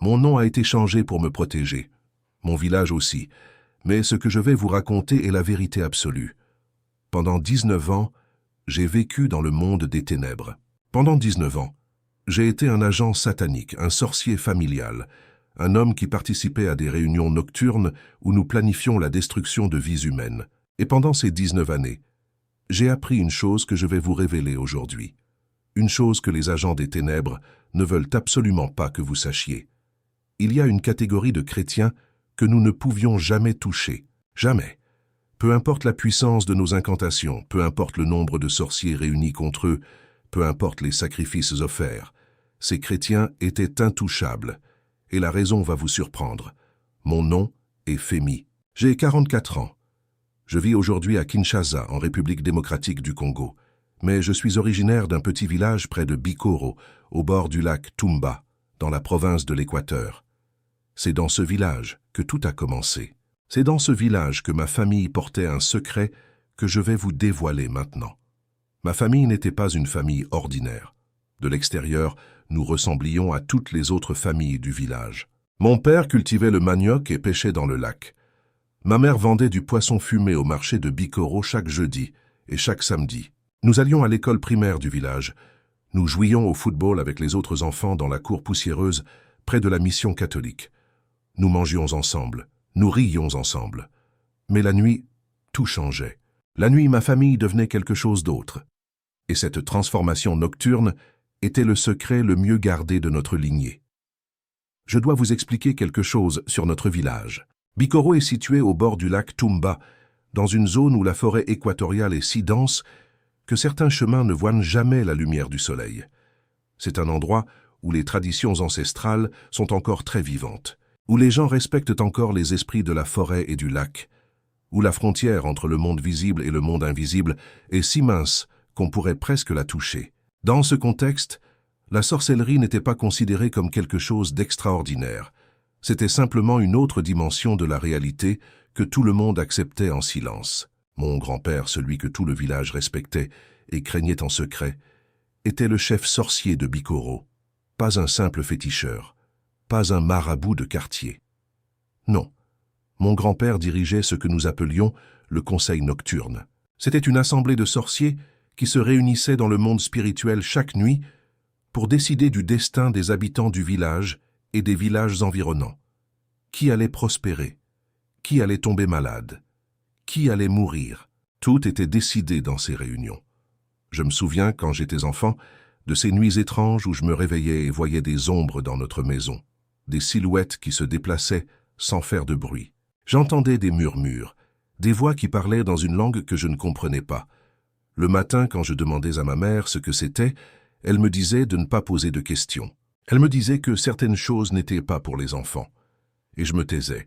Mon nom a été changé pour me protéger. Mon village aussi. Mais ce que je vais vous raconter est la vérité absolue. Pendant 19 ans, j'ai vécu dans le monde des ténèbres. Pendant 19 ans, j'ai été un agent satanique, un sorcier familial, un homme qui participait à des réunions nocturnes où nous planifions la destruction de vies humaines. Et pendant ces 19 années, j'ai appris une chose que je vais vous révéler aujourd'hui. Une chose que les agents des ténèbres ne veulent absolument pas que vous sachiez. Il y a une catégorie de chrétiens que nous ne pouvions jamais toucher. Jamais. Peu importe la puissance de nos incantations, peu importe le nombre de sorciers réunis contre eux, peu importe les sacrifices offerts, ces chrétiens étaient intouchables. Et la raison va vous surprendre. Mon nom est Femi. J'ai 44 ans. Je vis aujourd'hui à Kinshasa, en République démocratique du Congo. Mais je suis originaire d'un petit village près de Bikoro, au bord du lac Tumba, dans la province de l'Équateur. C'est dans ce village que tout a commencé. C'est dans ce village que ma famille portait un secret que je vais vous dévoiler maintenant. Ma famille n'était pas une famille ordinaire. De l'extérieur, nous ressemblions à toutes les autres familles du village. Mon père cultivait le manioc et pêchait dans le lac. Ma mère vendait du poisson fumé au marché de Bikoro chaque jeudi et chaque samedi. Nous allions à l'école primaire du village. Nous jouions au football avec les autres enfants dans la cour poussiéreuse près de la mission catholique. Nous mangions ensemble, nous riions ensemble. Mais la nuit, tout changeait. La nuit, ma famille devenait quelque chose d'autre. Et cette transformation nocturne était le secret le mieux gardé de notre lignée. Je dois vous expliquer quelque chose sur notre village. Bikoro est situé au bord du lac Tumba, dans une zone où la forêt équatoriale est si dense que certains chemins ne voient jamais la lumière du soleil. C'est un endroit où les traditions ancestrales sont encore très vivantes, où les gens respectent encore les esprits de la forêt et du lac, où la frontière entre le monde visible et le monde invisible est si mince qu'on pourrait presque la toucher. Dans ce contexte, la sorcellerie n'était pas considérée comme quelque chose d'extraordinaire. C'était simplement une autre dimension de la réalité que tout le monde acceptait en silence. Mon grand-père, celui que tout le village respectait et craignait en secret, était le chef sorcier de Bikoro, pas un simple féticheur, pas un marabout de quartier. Non, mon grand-père dirigeait ce que nous appelions le conseil nocturne. C'était une assemblée de sorciers qui se réunissait dans le monde spirituel chaque nuit pour décider du destin des habitants du village et des villages environnants. Qui allait prospérer? Qui allait tomber malade? Qui allait mourir? Tout était décidé dans ces réunions. Je me souviens, quand j'étais enfant, de ces nuits étranges où je me réveillais et voyais des ombres dans notre maison, des silhouettes qui se déplaçaient sans faire de bruit. J'entendais des murmures, des voix qui parlaient dans une langue que je ne comprenais pas. Le matin, quand je demandais à ma mère ce que c'était, elle me disait de ne pas poser de questions. Elle me disait que certaines choses n'étaient pas pour les enfants. Et je me taisais.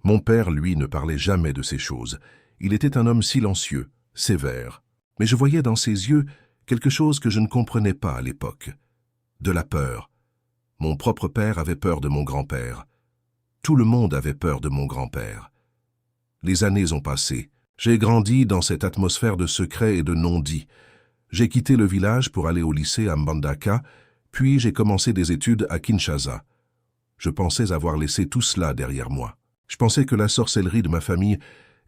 Mon père, lui, ne parlait jamais de ces choses. Il était un homme silencieux, sévère. Mais je voyais dans ses yeux quelque chose que je ne comprenais pas à l'époque. De la peur. Mon propre père avait peur de mon grand-père. Tout le monde avait peur de mon grand-père. Les années ont passé. J'ai grandi dans cette atmosphère de secrets et de non-dits. J'ai quitté le village pour aller au lycée à Mbandaka, puis j'ai commencé des études à Kinshasa. Je pensais avoir laissé tout cela derrière moi. Je pensais que la sorcellerie de ma famille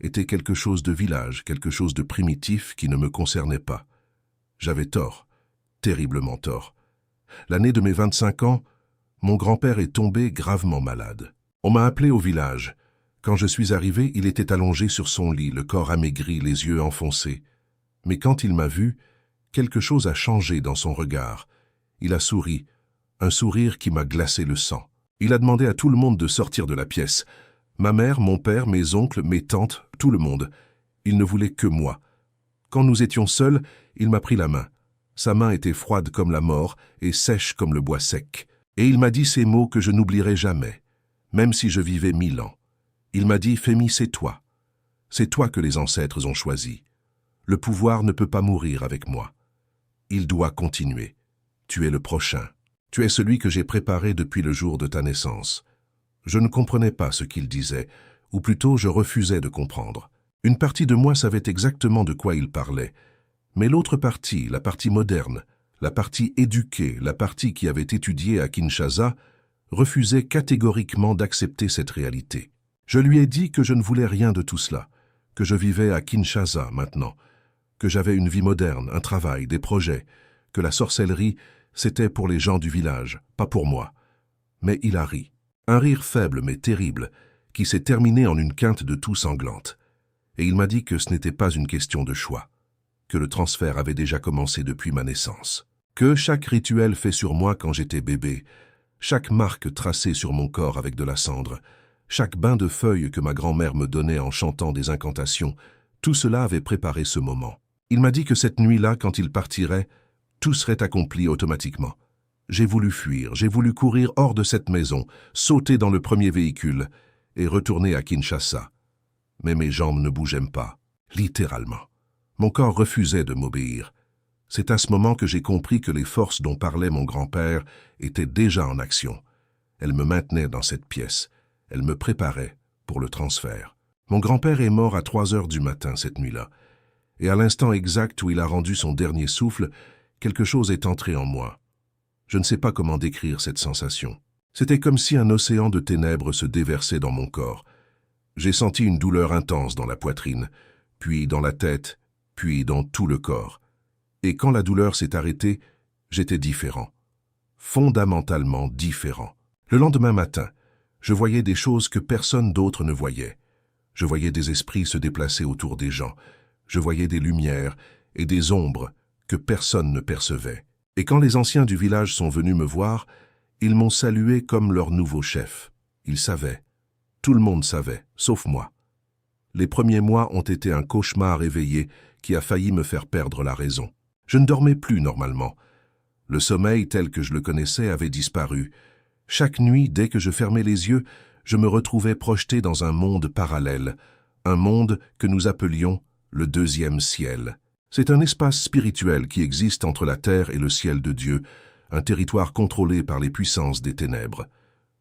était quelque chose de village, quelque chose de primitif qui ne me concernait pas. J'avais tort, terriblement tort. L'année de mes 25 ans, mon grand-père est tombé gravement malade. On m'a appelé au village. Quand je suis arrivé, il était allongé sur son lit, le corps amaigri, les yeux enfoncés. Mais quand il m'a vu, quelque chose a changé dans son regard. Il a souri, un sourire qui m'a glacé le sang. Il a demandé à tout le monde de sortir de la pièce. Ma mère, mon père, mes oncles, mes tantes, tout le monde. Il ne voulait que moi. Quand nous étions seuls, il m'a pris la main. Sa main était froide comme la mort et sèche comme le bois sec. Et il m'a dit ces mots que je n'oublierai jamais, même si je vivais 1000 ans. Il m'a dit « Femi, c'est toi. C'est toi que les ancêtres ont choisi. Le pouvoir ne peut pas mourir avec moi. Il doit continuer. Tu es le prochain. Tu es celui que j'ai préparé depuis le jour de ta naissance. » Je ne comprenais pas ce qu'il disait, ou plutôt je refusais de comprendre. Une partie de moi savait exactement de quoi il parlait, mais l'autre partie, la partie moderne, la partie éduquée, la partie qui avait étudié à Kinshasa, refusait catégoriquement d'accepter cette réalité. Je lui ai dit que je ne voulais rien de tout cela, que je vivais à Kinshasa maintenant, que j'avais une vie moderne, un travail, des projets, que la sorcellerie, c'était pour les gens du village, pas pour moi. Mais il a ri. Un rire faible mais terrible, qui s'est terminé en une quinte de toux sanglante. Et il m'a dit que ce n'était pas une question de choix, que le transfert avait déjà commencé depuis ma naissance, que chaque rituel fait sur moi quand j'étais bébé, chaque marque tracée sur mon corps avec de la cendre, chaque bain de feuilles que ma grand-mère me donnait en chantant des incantations, tout cela avait préparé ce moment. Il m'a dit que cette nuit-là, quand il partirait, tout serait accompli automatiquement. J'ai voulu fuir, j'ai voulu courir hors de cette maison, sauter dans le premier véhicule et retourner à Kinshasa. Mais mes jambes ne bougeaient pas, littéralement. Mon corps refusait de m'obéir. C'est à ce moment que j'ai compris que les forces dont parlait mon grand-père étaient déjà en action. Elles me maintenaient dans cette pièce. Elles me préparaient pour le transfert. Mon grand-père est mort à 3 heures du matin cette nuit-là. Et à l'instant exact où il a rendu son dernier souffle, quelque chose est entré en moi. Je ne sais pas comment décrire cette sensation. C'était comme si un océan de ténèbres se déversait dans mon corps. J'ai senti une douleur intense dans la poitrine, puis dans la tête, puis dans tout le corps. Et quand la douleur s'est arrêtée, j'étais différent. Fondamentalement différent. Le lendemain matin, je voyais des choses que personne d'autre ne voyait. Je voyais des esprits se déplacer autour des gens. Je voyais des lumières et des ombres que personne ne percevait. Et quand les anciens du village sont venus me voir, ils m'ont salué comme leur nouveau chef. Ils savaient. Tout le monde savait, sauf moi. Les premiers mois ont été un cauchemar éveillé qui a failli me faire perdre la raison. Je ne dormais plus normalement. Le sommeil tel que je le connaissais avait disparu. Chaque nuit, dès que je fermais les yeux, je me retrouvais projeté dans un monde parallèle, un monde que nous appelions le deuxième ciel. C'est un espace spirituel qui existe entre la terre et le ciel de Dieu, un territoire contrôlé par les puissances des ténèbres.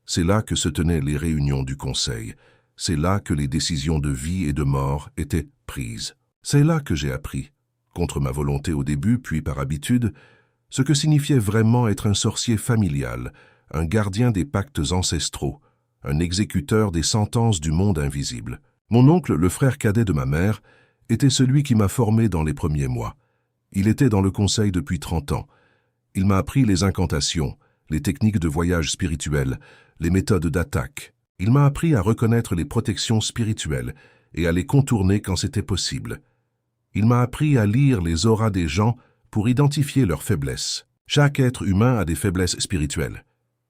C'est là que se tenaient les réunions du Conseil. C'est là que les décisions de vie et de mort étaient prises. C'est là que j'ai appris, contre ma volonté au début puis par habitude, ce que signifiait vraiment être un sorcier familial, un gardien des pactes ancestraux, un exécuteur des sentences du monde invisible. Mon oncle, le frère cadet de ma mère, était celui qui m'a formé dans les premiers mois. Il était dans le conseil depuis 30 ans. Il m'a appris les incantations, les techniques de voyage spirituel, les méthodes d'attaque. Il m'a appris à reconnaître les protections spirituelles et à les contourner quand c'était possible. Il m'a appris à lire les auras des gens pour identifier leurs faiblesses. Chaque être humain a des faiblesses spirituelles,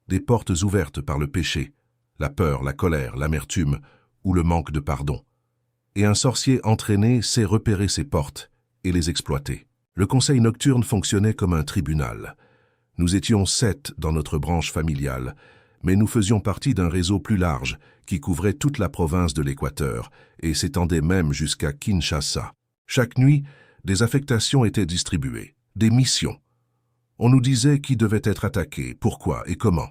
des portes ouvertes par le péché, la peur, la colère, l'amertume ou le manque de pardon. Et un sorcier entraîné sait repérer ces portes et les exploiter. Le conseil nocturne fonctionnait comme un tribunal. Nous étions 7 dans notre branche familiale, mais nous faisions partie d'un réseau plus large qui couvrait toute la province de l'Équateur et s'étendait même jusqu'à Kinshasa. Chaque nuit, des affectations étaient distribuées, des missions. On nous disait qui devait être attaqué, pourquoi et comment.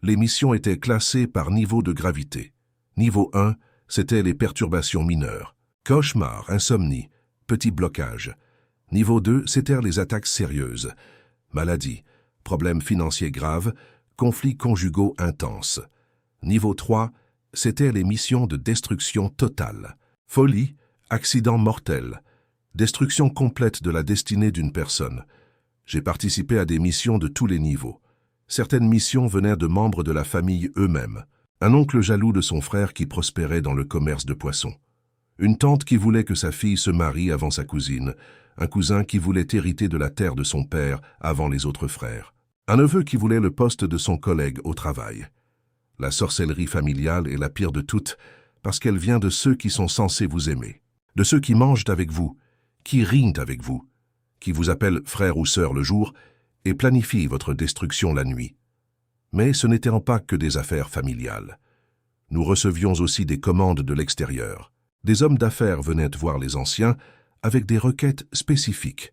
Les missions étaient classées par niveau de gravité. Niveau 1, c'était les perturbations mineures. Cauchemar, insomnie, petits blocages. Niveau 2, c'étaient les attaques sérieuses. Maladies, problèmes financiers graves, conflits conjugaux intenses. Niveau 3, c'étaient les missions de destruction totale. Folie, accident mortel, destruction complète de la destinée d'une personne. J'ai participé à des missions de tous les niveaux. Certaines missions venaient de membres de la famille eux-mêmes. Un oncle jaloux de son frère qui prospérait dans le commerce de poissons. Une tante qui voulait que sa fille se marie avant sa cousine. Un cousin qui voulait hériter de la terre de son père avant les autres frères. Un neveu qui voulait le poste de son collègue au travail. La sorcellerie familiale est la pire de toutes parce qu'elle vient de ceux qui sont censés vous aimer. De ceux qui mangent avec vous, qui rient avec vous, qui vous appellent frère ou sœur le jour et planifient votre destruction la nuit. Mais ce n'étaient pas que des affaires familiales. Nous recevions aussi des commandes de l'extérieur. Des hommes d'affaires venaient voir les anciens avec des requêtes spécifiques.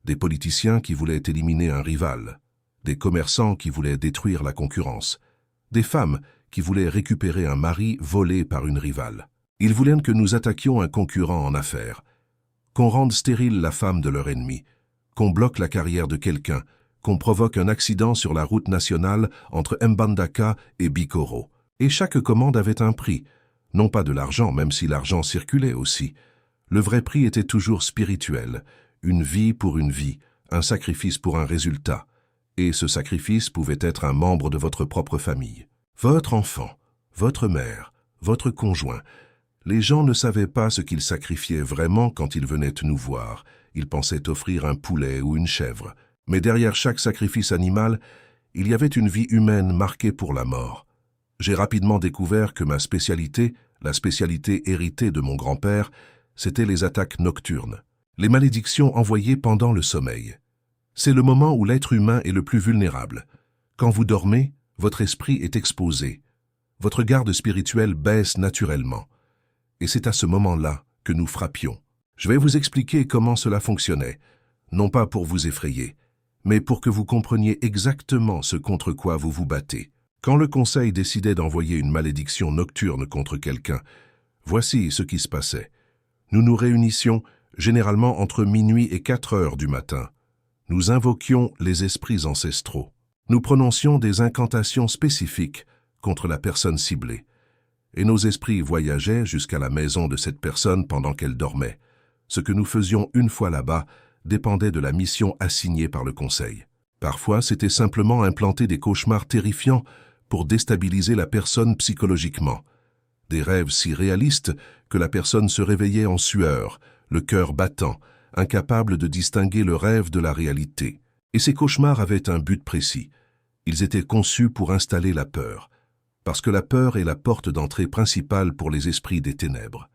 Des politiciens qui voulaient éliminer un rival. Des commerçants qui voulaient détruire la concurrence. Des femmes qui voulaient récupérer un mari volé par une rivale. Ils voulaient que nous attaquions un concurrent en affaires, qu'on rende stérile la femme de leur ennemi, qu'on bloque la carrière de quelqu'un, qu'on provoque un accident sur la route nationale entre Mbandaka et Bikoro. Et chaque commande avait un prix, non pas de l'argent, même si l'argent circulait aussi. Le vrai prix était toujours spirituel, une vie pour une vie, un sacrifice pour un résultat. Et ce sacrifice pouvait être un membre de votre propre famille. Votre enfant, votre mère, votre conjoint. Les gens ne savaient pas ce qu'ils sacrifiaient vraiment quand ils venaient nous voir. Ils pensaient offrir un poulet ou une chèvre. Mais derrière chaque sacrifice animal, il y avait une vie humaine marquée pour la mort. J'ai rapidement découvert que ma spécialité, la spécialité héritée de mon grand-père, c'était les attaques nocturnes, les malédictions envoyées pendant le sommeil. C'est le moment où l'être humain est le plus vulnérable. Quand vous dormez, votre esprit est exposé. Votre garde spirituelle baisse naturellement. Et c'est à ce moment-là que nous frappions. Je vais vous expliquer comment cela fonctionnait, non pas pour vous effrayer, mais pour que vous compreniez exactement ce contre quoi vous vous battez. Quand le conseil décidait d'envoyer une malédiction nocturne contre quelqu'un, voici ce qui se passait. Nous nous réunissions généralement entre minuit et 4 heures du matin. Nous invoquions les esprits ancestraux. Nous prononcions des incantations spécifiques contre la personne ciblée. Et nos esprits voyageaient jusqu'à la maison de cette personne pendant qu'elle dormait. Ce que nous faisions une fois là-bas dépendait de la mission assignée par le conseil. Parfois, c'était simplement implanter des cauchemars terrifiants pour déstabiliser la personne psychologiquement. Des rêves si réalistes que la personne se réveillait en sueur, le cœur battant, incapable de distinguer le rêve de la réalité. Et ces cauchemars avaient un but précis. Ils étaient conçus pour installer la peur, parce que la peur est la porte d'entrée principale pour les esprits des ténèbres.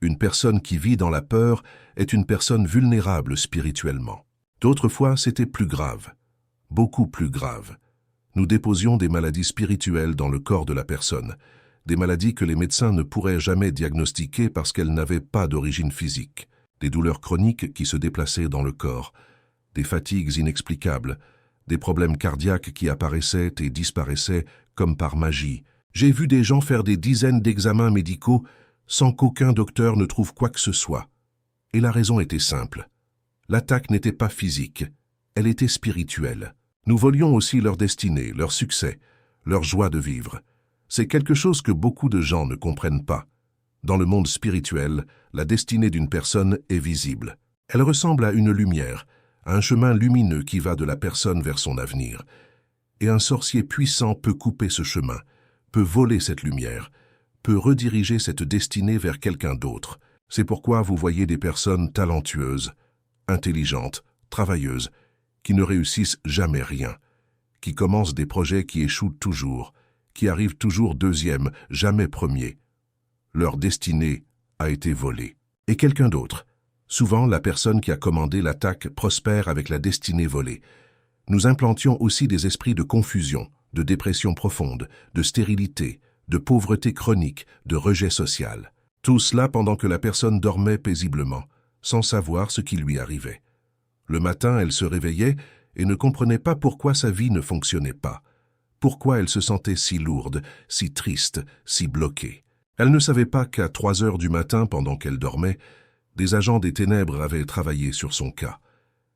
Une personne qui vit dans la peur est une personne vulnérable spirituellement. D'autres fois, c'était plus grave, beaucoup plus grave. Nous déposions des maladies spirituelles dans le corps de la personne, des maladies que les médecins ne pourraient jamais diagnostiquer parce qu'elles n'avaient pas d'origine physique, des douleurs chroniques qui se déplaçaient dans le corps, des fatigues inexplicables, des problèmes cardiaques qui apparaissaient et disparaissaient comme par magie. J'ai vu des gens faire des dizaines d'examens médicaux sans qu'aucun docteur ne trouve quoi que ce soit. Et la raison était simple. L'attaque n'était pas physique, elle était spirituelle. Nous volions aussi leur destinée, leur succès, leur joie de vivre. C'est quelque chose que beaucoup de gens ne comprennent pas. Dans le monde spirituel, la destinée d'une personne est visible. Elle ressemble à une lumière, à un chemin lumineux qui va de la personne vers son avenir. Et un sorcier puissant peut couper ce chemin, peut voler cette lumière, peut rediriger cette destinée vers quelqu'un d'autre. C'est pourquoi vous voyez des personnes talentueuses, intelligentes, travailleuses, qui ne réussissent jamais rien, qui commencent des projets qui échouent toujours, qui arrivent toujours deuxième, jamais premier. Leur destinée a été volée. Et quelqu'un d'autre, souvent la personne qui a commandé l'attaque, prospère avec la destinée volée. Nous implantions aussi des esprits de confusion, de dépression profonde, de stérilité, de pauvreté chronique, de rejet social. Tout cela pendant que la personne dormait paisiblement, sans savoir ce qui lui arrivait. Le matin, elle se réveillait et ne comprenait pas pourquoi sa vie ne fonctionnait pas, pourquoi elle se sentait si lourde, si triste, si bloquée. Elle ne savait pas qu'à 3 heures du matin, pendant qu'elle dormait, des agents des ténèbres avaient travaillé sur son cas.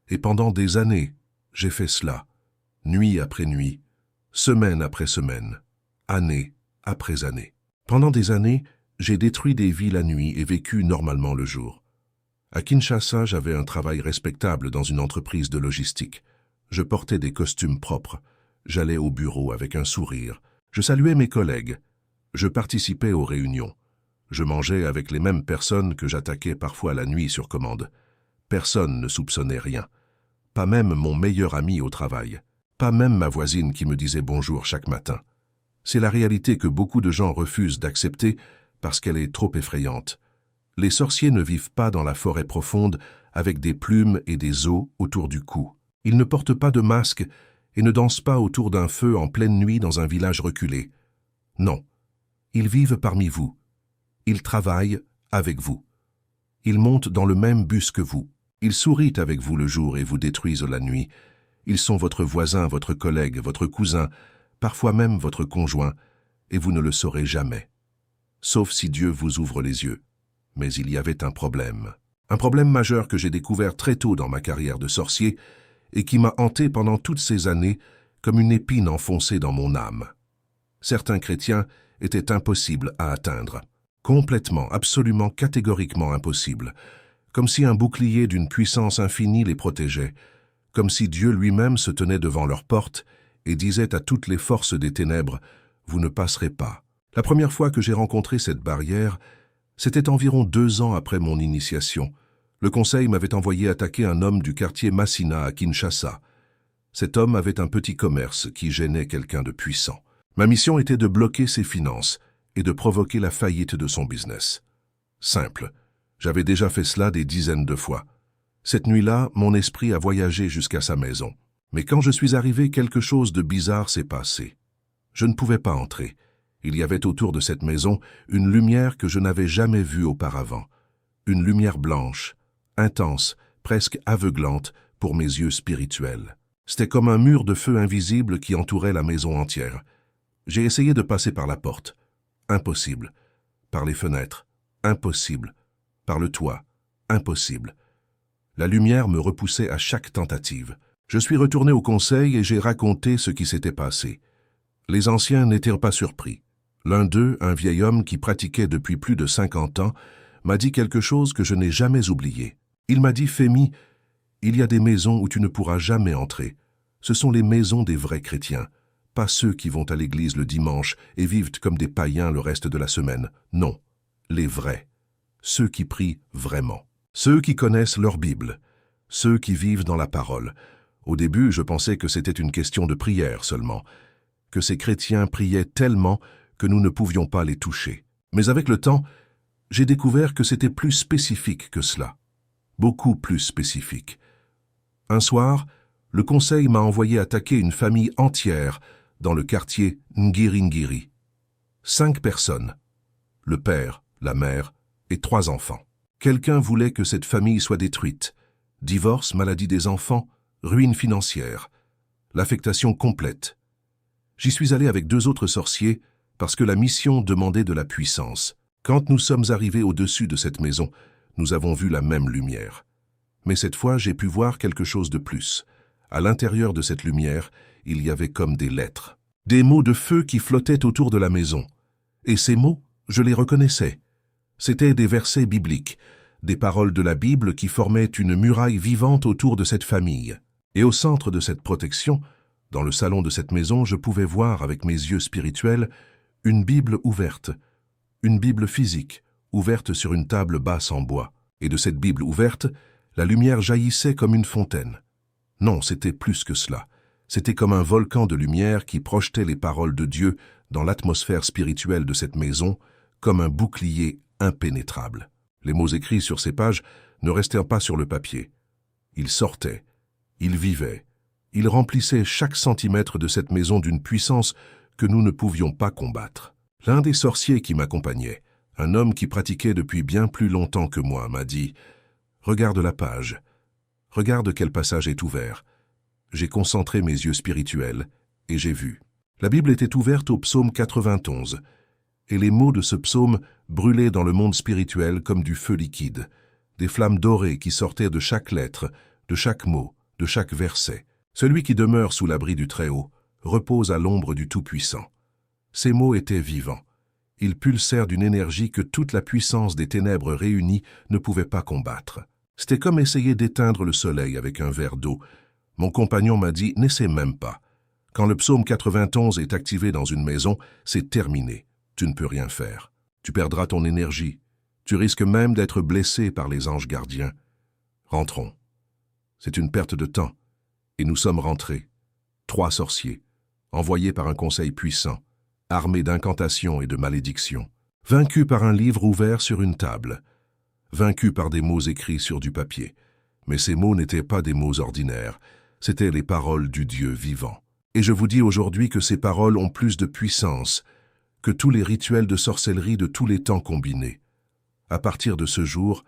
Et pendant des années, j'ai fait cela, nuit après nuit, semaine après semaine, année après année. Pendant des années, j'ai détruit des vies la nuit et vécu normalement le jour. À Kinshasa, j'avais un travail respectable dans une entreprise de logistique. Je portais des costumes propres. J'allais au bureau avec un sourire. Je saluais mes collègues. Je participais aux réunions. Je mangeais avec les mêmes personnes que j'attaquais parfois la nuit sur commande. Personne ne soupçonnait rien. Pas même mon meilleur ami au travail. Pas même ma voisine qui me disait bonjour chaque matin. C'est la réalité que beaucoup de gens refusent d'accepter parce qu'elle est trop effrayante. Les sorciers ne vivent pas dans la forêt profonde avec des plumes et des os autour du cou. Ils ne portent pas de masque et ne dansent pas autour d'un feu en pleine nuit dans un village reculé. Non, ils vivent parmi vous. Ils travaillent avec vous. Ils montent dans le même bus que vous. Ils sourient avec vous le jour et vous détruisent la nuit. Ils sont votre voisin, votre collègue, votre cousin, parfois même votre conjoint, et vous ne le saurez jamais. Sauf si Dieu vous ouvre les yeux. Mais il y avait un problème majeur que j'ai découvert très tôt dans ma carrière de sorcier et qui m'a hanté pendant toutes ces années comme une épine enfoncée dans mon âme. Certains chrétiens étaient impossibles à atteindre, complètement, absolument, catégoriquement impossibles, comme si un bouclier d'une puissance infinie les protégeait, comme si Dieu lui-même se tenait devant leur porte et disait à toutes les forces des ténèbres « Vous ne passerez pas ». La première fois que j'ai rencontré cette barrière, c'était environ 2 ans après mon initiation. Le conseil m'avait envoyé attaquer un homme du quartier Massina à Kinshasa. Cet homme avait un petit commerce qui gênait quelqu'un de puissant. Ma mission était de bloquer ses finances et de provoquer la faillite de son business. Simple. J'avais déjà fait cela des dizaines de fois. Cette nuit-là, mon esprit a voyagé jusqu'à sa maison. Mais quand je suis arrivé, quelque chose de bizarre s'est passé. Je ne pouvais pas entrer. Il y avait autour de cette maison une lumière que je n'avais jamais vue auparavant. Une lumière blanche, intense, presque aveuglante pour mes yeux spirituels. C'était comme un mur de feu invisible qui entourait la maison entière. J'ai essayé de passer par la porte. Impossible. Par les fenêtres. Impossible. Par le toit. Impossible. La lumière me repoussait à chaque tentative. Je suis retourné au conseil et j'ai raconté ce qui s'était passé. Les anciens n'étaient pas surpris. L'un d'eux, un vieil homme qui pratiquait depuis plus de 50 ans, m'a dit quelque chose que je n'ai jamais oublié. Il m'a dit « Fémi, il y a des maisons où tu ne pourras jamais entrer. Ce sont les maisons des vrais chrétiens, pas ceux qui vont à l'église le dimanche et vivent comme des païens le reste de la semaine. Non, les vrais. Ceux qui prient vraiment. Ceux qui connaissent leur Bible. Ceux qui vivent dans la parole. Au début, je pensais que c'était une question de prière seulement, que ces chrétiens priaient tellement que nous ne pouvions pas les toucher. Mais avec le temps, j'ai découvert que c'était plus spécifique que cela. Beaucoup plus spécifique. Un soir, le conseil m'a envoyé attaquer une famille entière dans le quartier Ngiri-Ngiri. 5 personnes. Le père, la mère et 3 enfants. Quelqu'un voulait que cette famille soit détruite. Divorce, maladie des enfants, ruine financière. L'affectation complète. J'y suis allé avec 2 autres sorciers parce que la mission demandait de la puissance. Quand nous sommes arrivés au-dessus de cette maison, nous avons vu la même lumière. Mais cette fois, j'ai pu voir quelque chose de plus. À l'intérieur de cette lumière, il y avait comme des lettres. Des mots de feu qui flottaient autour de la maison. Et ces mots, je les reconnaissais. C'étaient des versets bibliques, des paroles de la Bible qui formaient une muraille vivante autour de cette famille. Et au centre de cette protection, dans le salon de cette maison, je pouvais voir avec mes yeux spirituels une Bible ouverte, une Bible physique, ouverte sur une table basse en bois. Et de cette Bible ouverte, la lumière jaillissait comme une fontaine. Non, c'était plus que cela. C'était comme un volcan de lumière qui projetait les paroles de Dieu dans l'atmosphère spirituelle de cette maison, comme un bouclier impénétrable. Les mots écrits sur ces pages ne restèrent pas sur le papier. Ils sortaient, ils vivaient, ils remplissaient chaque centimètre de cette maison d'une puissance que nous ne pouvions pas combattre. L'un des sorciers qui m'accompagnait, un homme qui pratiquait depuis bien plus longtemps que moi, m'a dit « Regarde la page. Regarde quel passage est ouvert. » J'ai concentré mes yeux spirituels et j'ai vu. La Bible était ouverte au psaume 91, et les mots de ce psaume brûlaient dans le monde spirituel comme du feu liquide, des flammes dorées qui sortaient de chaque lettre, de chaque mot, de chaque verset. Celui qui demeure sous l'abri du Très-Haut repose à l'ombre du Tout-Puissant. Ces mots étaient vivants. Ils pulsèrent d'une énergie que toute la puissance des ténèbres réunies ne pouvait pas combattre. C'était comme essayer d'éteindre le soleil avec un verre d'eau. Mon compagnon m'a dit « N'essaie même pas. Quand le psaume 91 est activé dans une maison, c'est terminé. Tu ne peux rien faire. Tu perdras ton énergie. Tu risques même d'être blessé par les anges gardiens. Rentrons. » C'est une perte de temps. Et nous sommes rentrés. 3 sorciers, envoyés par un conseil puissant, armés d'incantations et de malédictions, vaincus par un livre ouvert sur une table, vaincus par des mots écrits sur du papier. Mais ces mots n'étaient pas des mots ordinaires, c'étaient les paroles du Dieu vivant. Et je vous dis aujourd'hui que ces paroles ont plus de puissance que tous les rituels de sorcellerie de tous les temps combinés. À partir de ce jour,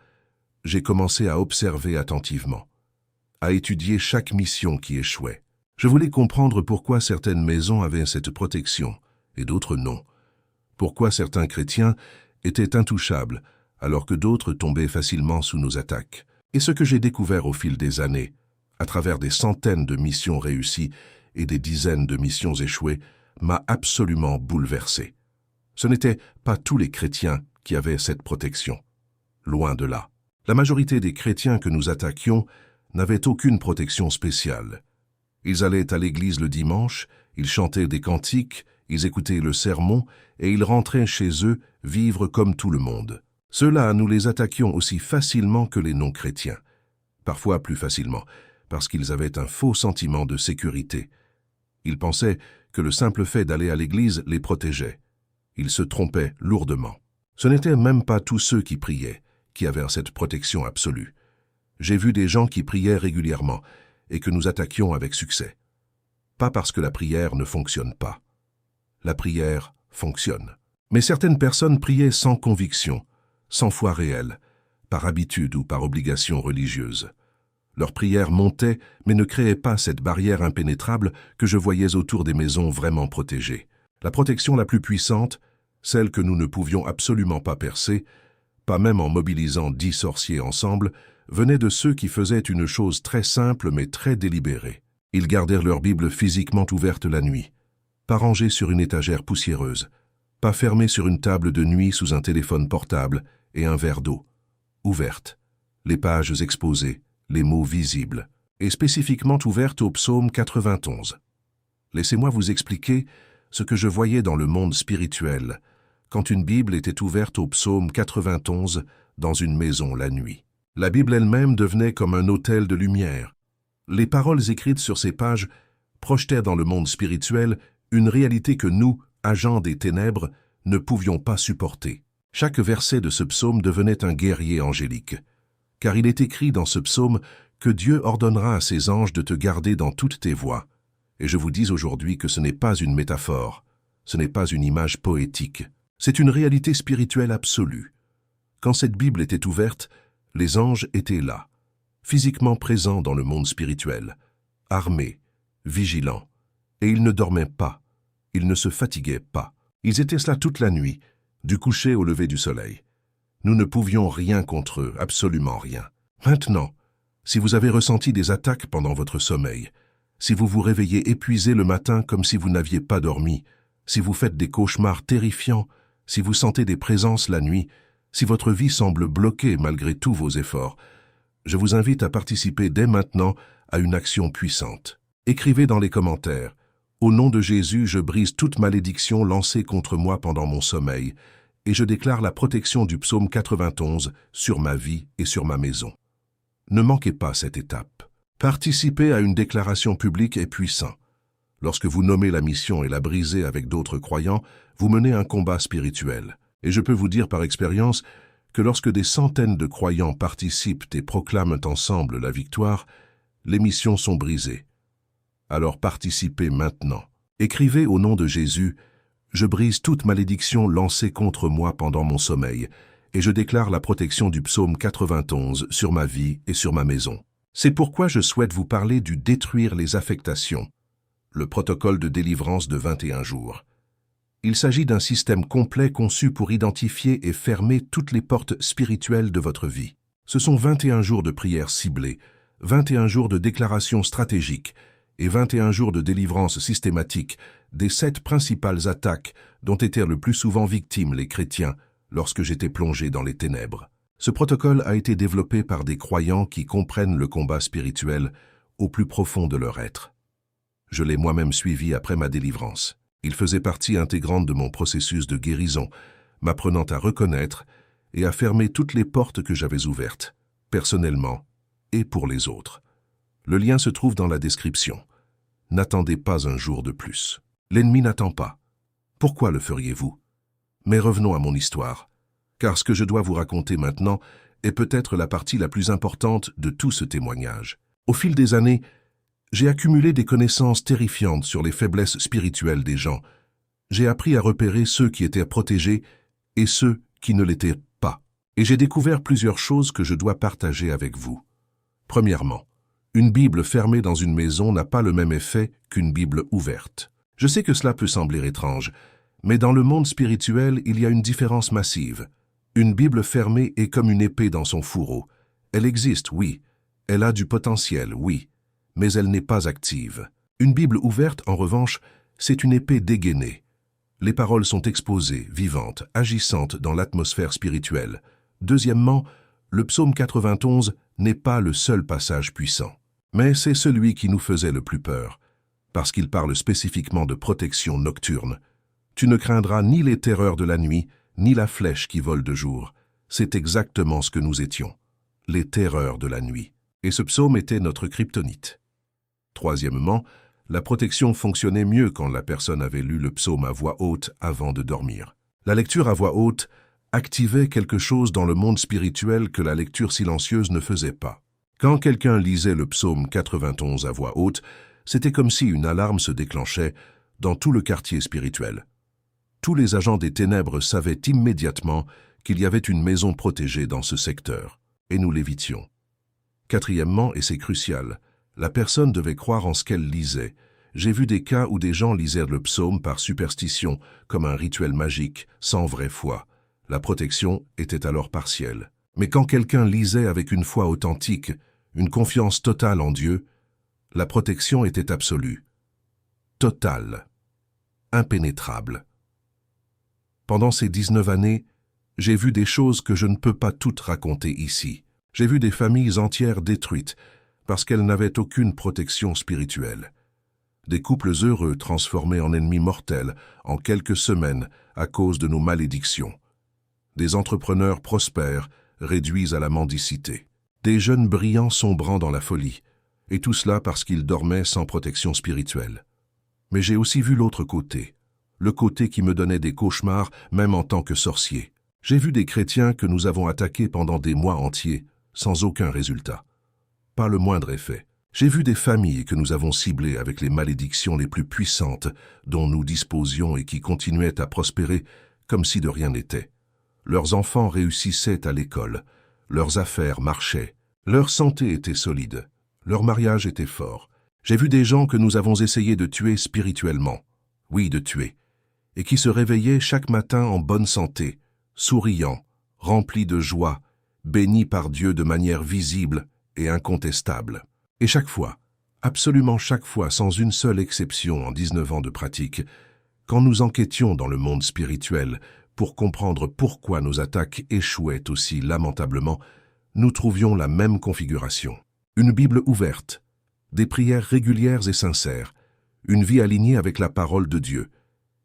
j'ai commencé à observer attentivement, à étudier chaque mission qui échouait. Je voulais comprendre pourquoi certaines maisons avaient cette protection et d'autres non. Pourquoi certains chrétiens étaient intouchables alors que d'autres tombaient facilement sous nos attaques. Et ce que j'ai découvert au fil des années, à travers des centaines de missions réussies et des dizaines de missions échouées, m'a absolument bouleversé. Ce n'étaient pas tous les chrétiens qui avaient cette protection. Loin de là. La majorité des chrétiens que nous attaquions n'avaient aucune protection spéciale. Ils allaient à l'église le dimanche, ils chantaient des cantiques, ils écoutaient le sermon et ils rentraient chez eux vivre comme tout le monde. Ceux-là, nous les attaquions aussi facilement que les non-chrétiens. Parfois plus facilement, parce qu'ils avaient un faux sentiment de sécurité. Ils pensaient que le simple fait d'aller à l'église les protégeait. Ils se trompaient lourdement. Ce n'étaient même pas tous ceux qui priaient, qui avaient cette protection absolue. J'ai vu des gens qui priaient régulièrement et que nous attaquions avec succès. Pas parce que la prière ne fonctionne pas. La prière fonctionne. Mais certaines personnes priaient sans conviction, sans foi réelle, par habitude ou par obligation religieuse. Leurs prières montaient, mais ne créaient pas cette barrière impénétrable que je voyais autour des maisons vraiment protégées. La protection la plus puissante, celle que nous ne pouvions absolument pas percer, pas même en mobilisant 10 sorciers ensemble, venait de ceux qui faisaient une chose très simple mais très délibérée. Ils gardèrent leur Bible physiquement ouverte la nuit, pas rangée sur une étagère poussiéreuse, pas fermée sur une table de nuit sous un téléphone portable et un verre d'eau, ouverte, les pages exposées, les mots visibles, et spécifiquement ouverte au psaume 91. Laissez-moi vous expliquer ce que je voyais dans le monde spirituel, quand une Bible était ouverte au psaume 91 dans une maison la nuit. La Bible elle-même devenait comme un autel de lumière. Les paroles écrites sur ces pages projetaient dans le monde spirituel une réalité que nous, agents des ténèbres, ne pouvions pas supporter. Chaque verset de ce psaume devenait un guerrier angélique, car il est écrit dans ce psaume que Dieu ordonnera à ses anges de te garder dans toutes tes voies. Et je vous dis aujourd'hui que ce n'est pas une métaphore, ce n'est pas une image poétique, c'est une réalité spirituelle absolue. Quand cette Bible était ouverte, les anges étaient là, physiquement présents dans le monde spirituel, armés, vigilants, et ils ne dormaient pas, ils ne se fatiguaient pas. Ils étaient là toute la nuit, du coucher au lever du soleil. Nous ne pouvions rien contre eux, absolument rien. Maintenant, si vous avez ressenti des attaques pendant votre sommeil, si vous vous réveillez épuisé le matin comme si vous n'aviez pas dormi, si vous faites des cauchemars terrifiants, si vous sentez des présences la nuit, si votre vie semble bloquée malgré tous vos efforts, je vous invite à participer dès maintenant à une action puissante. Écrivez dans les commentaires « Au nom de Jésus, je brise toute malédiction lancée contre moi pendant mon sommeil et je déclare la protection du psaume 91 sur ma vie et sur ma maison. » Ne manquez pas cette étape. Participer à une déclaration publique est puissant. Lorsque vous nommez la mission et la brisez avec d'autres croyants, vous menez un combat spirituel. Et je peux vous dire par expérience que lorsque des centaines de croyants participent et proclament ensemble la victoire, les missions sont brisées. Alors participez maintenant. Écrivez au nom de Jésus « Je brise toute malédiction lancée contre moi pendant mon sommeil et je déclare la protection du psaume 91 sur ma vie et sur ma maison. » C'est pourquoi je souhaite vous parler du détruire les affectations, le protocole de délivrance de 21 jours. Il s'agit d'un système complet conçu pour identifier et fermer toutes les portes spirituelles de votre vie. Ce sont 21 jours de prière ciblée, 21 jours de déclaration stratégique et 21 jours de délivrance systématique des 7 principales attaques dont étaient le plus souvent victimes les chrétiens lorsque j'étais plongé dans les ténèbres. Ce protocole a été développé par des croyants qui comprennent le combat spirituel au plus profond de leur être. Je l'ai moi-même suivi après ma délivrance. Il faisait partie intégrante de mon processus de guérison, m'apprenant à reconnaître et à fermer toutes les portes que j'avais ouvertes, personnellement et pour les autres. Le lien se trouve dans la description. N'attendez pas un jour de plus. L'ennemi n'attend pas. Pourquoi le feriez-vous? Mais revenons à mon histoire, car ce que je dois vous raconter maintenant est peut-être la partie la plus importante de tout ce témoignage. Au fil des années, j'ai accumulé des connaissances terrifiantes sur les faiblesses spirituelles des gens. J'ai appris à repérer ceux qui étaient protégés et ceux qui ne l'étaient pas. Et j'ai découvert plusieurs choses que je dois partager avec vous. Premièrement, une Bible fermée dans une maison n'a pas le même effet qu'une Bible ouverte. Je sais que cela peut sembler étrange, mais dans le monde spirituel, il y a une différence massive. Une Bible fermée est comme une épée dans son fourreau. Elle existe, oui. Elle a du potentiel, oui. mais elle n'est pas active. Une Bible ouverte, en revanche, c'est une épée dégainée. Les paroles sont exposées, vivantes, agissantes dans l'atmosphère spirituelle. Deuxièmement, le psaume 91 n'est pas le seul passage puissant. Mais c'est celui qui nous faisait le plus peur, parce qu'il parle spécifiquement de protection nocturne. Tu ne craindras ni les terreurs de la nuit, ni la flèche qui vole de jour. C'est exactement ce que nous étions, les terreurs de la nuit. Et ce psaume était notre kryptonite. Troisièmement, la protection fonctionnait mieux quand la personne avait lu le psaume à voix haute avant de dormir. La lecture à voix haute activait quelque chose dans le monde spirituel que la lecture silencieuse ne faisait pas. Quand quelqu'un lisait le psaume 91 à voix haute, c'était comme si une alarme se déclenchait dans tout le quartier spirituel. Tous les agents des ténèbres savaient immédiatement qu'il y avait une maison protégée dans ce secteur, et nous l'évitions. Quatrièmement, et c'est crucial, la personne devait croire en ce qu'elle lisait. J'ai vu des cas où des gens lisaient le psaume par superstition, comme un rituel magique, sans vraie foi. La protection était alors partielle. Mais quand quelqu'un lisait avec une foi authentique, une confiance totale en Dieu, la protection était absolue, totale, impénétrable. Pendant ces 19 années, j'ai vu des choses que je ne peux pas toutes raconter ici. J'ai vu des familles entières détruites parce qu'elles n'avaient aucune protection spirituelle. Des couples heureux transformés en ennemis mortels en quelques semaines à cause de nos malédictions. Des entrepreneurs prospères réduits à la mendicité. Des jeunes brillants sombrant dans la folie. Et tout cela parce qu'ils dormaient sans protection spirituelle. Mais j'ai aussi vu l'autre côté. Le côté qui me donnait des cauchemars même en tant que sorcier. J'ai vu des chrétiens que nous avons attaqués pendant des mois entiers, sans aucun résultat. Pas le moindre effet. J'ai vu des familles que nous avons ciblées avec les malédictions les plus puissantes dont nous disposions et qui continuaient à prospérer comme si de rien n'était. Leurs enfants réussissaient à l'école, leurs affaires marchaient, leur santé était solide, leur mariage était fort. J'ai vu des gens que nous avons essayé de tuer spirituellement, oui de tuer, et qui se réveillaient chaque matin en bonne santé, souriants, remplis de joie, bénis par Dieu de manière visible et incontestable. Et chaque fois, absolument chaque fois, sans une seule exception en 19 ans de pratique, quand nous enquêtions dans le monde spirituel pour comprendre pourquoi nos attaques échouaient aussi lamentablement, nous trouvions la même configuration. Une Bible ouverte, des prières régulières et sincères, une vie alignée avec la parole de Dieu,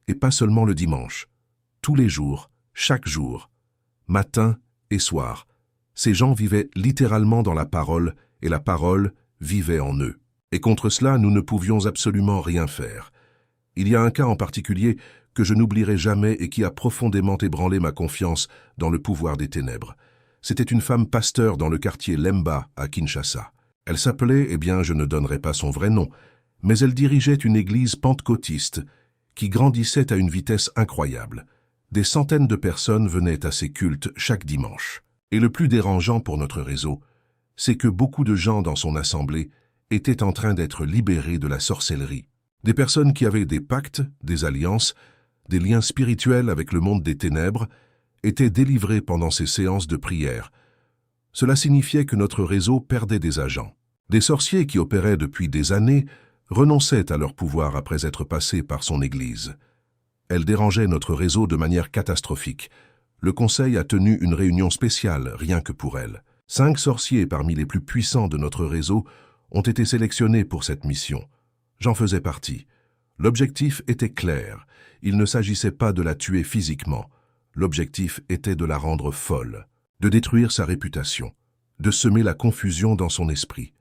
et pas seulement le dimanche, tous les jours, chaque jour, matin et soir. Ces gens vivaient littéralement dans la parole et la parole vivait en eux. Et contre cela, nous ne pouvions absolument rien faire. Il y a un cas en particulier que je n'oublierai jamais et qui a profondément ébranlé ma confiance dans le pouvoir des ténèbres. C'était une femme pasteur dans le quartier Lemba à Kinshasa. Elle s'appelait, je ne donnerai pas son vrai nom, mais elle dirigeait une église pentecôtiste qui grandissait à une vitesse incroyable. Des centaines de personnes venaient à ses cultes chaque dimanche. Et le plus dérangeant pour notre réseau, c'est que beaucoup de gens dans son assemblée étaient en train d'être libérés de la sorcellerie. Des personnes qui avaient des pactes, des alliances, des liens spirituels avec le monde des ténèbres, étaient délivrées pendant ces séances de prière. Cela signifiait que notre réseau perdait des agents. Des sorciers qui opéraient depuis des années renonçaient à leur pouvoir après être passés par son église. Elle dérangeait notre réseau de manière catastrophique. Le conseil a tenu une réunion spéciale, rien que pour elle. 5 sorciers parmi les plus puissants de notre réseau ont été sélectionnés pour cette mission. J'en faisais partie. L'objectif était clair. Il ne s'agissait pas de la tuer physiquement. L'objectif était de la rendre folle, de détruire sa réputation, de semer la confusion dans son esprit,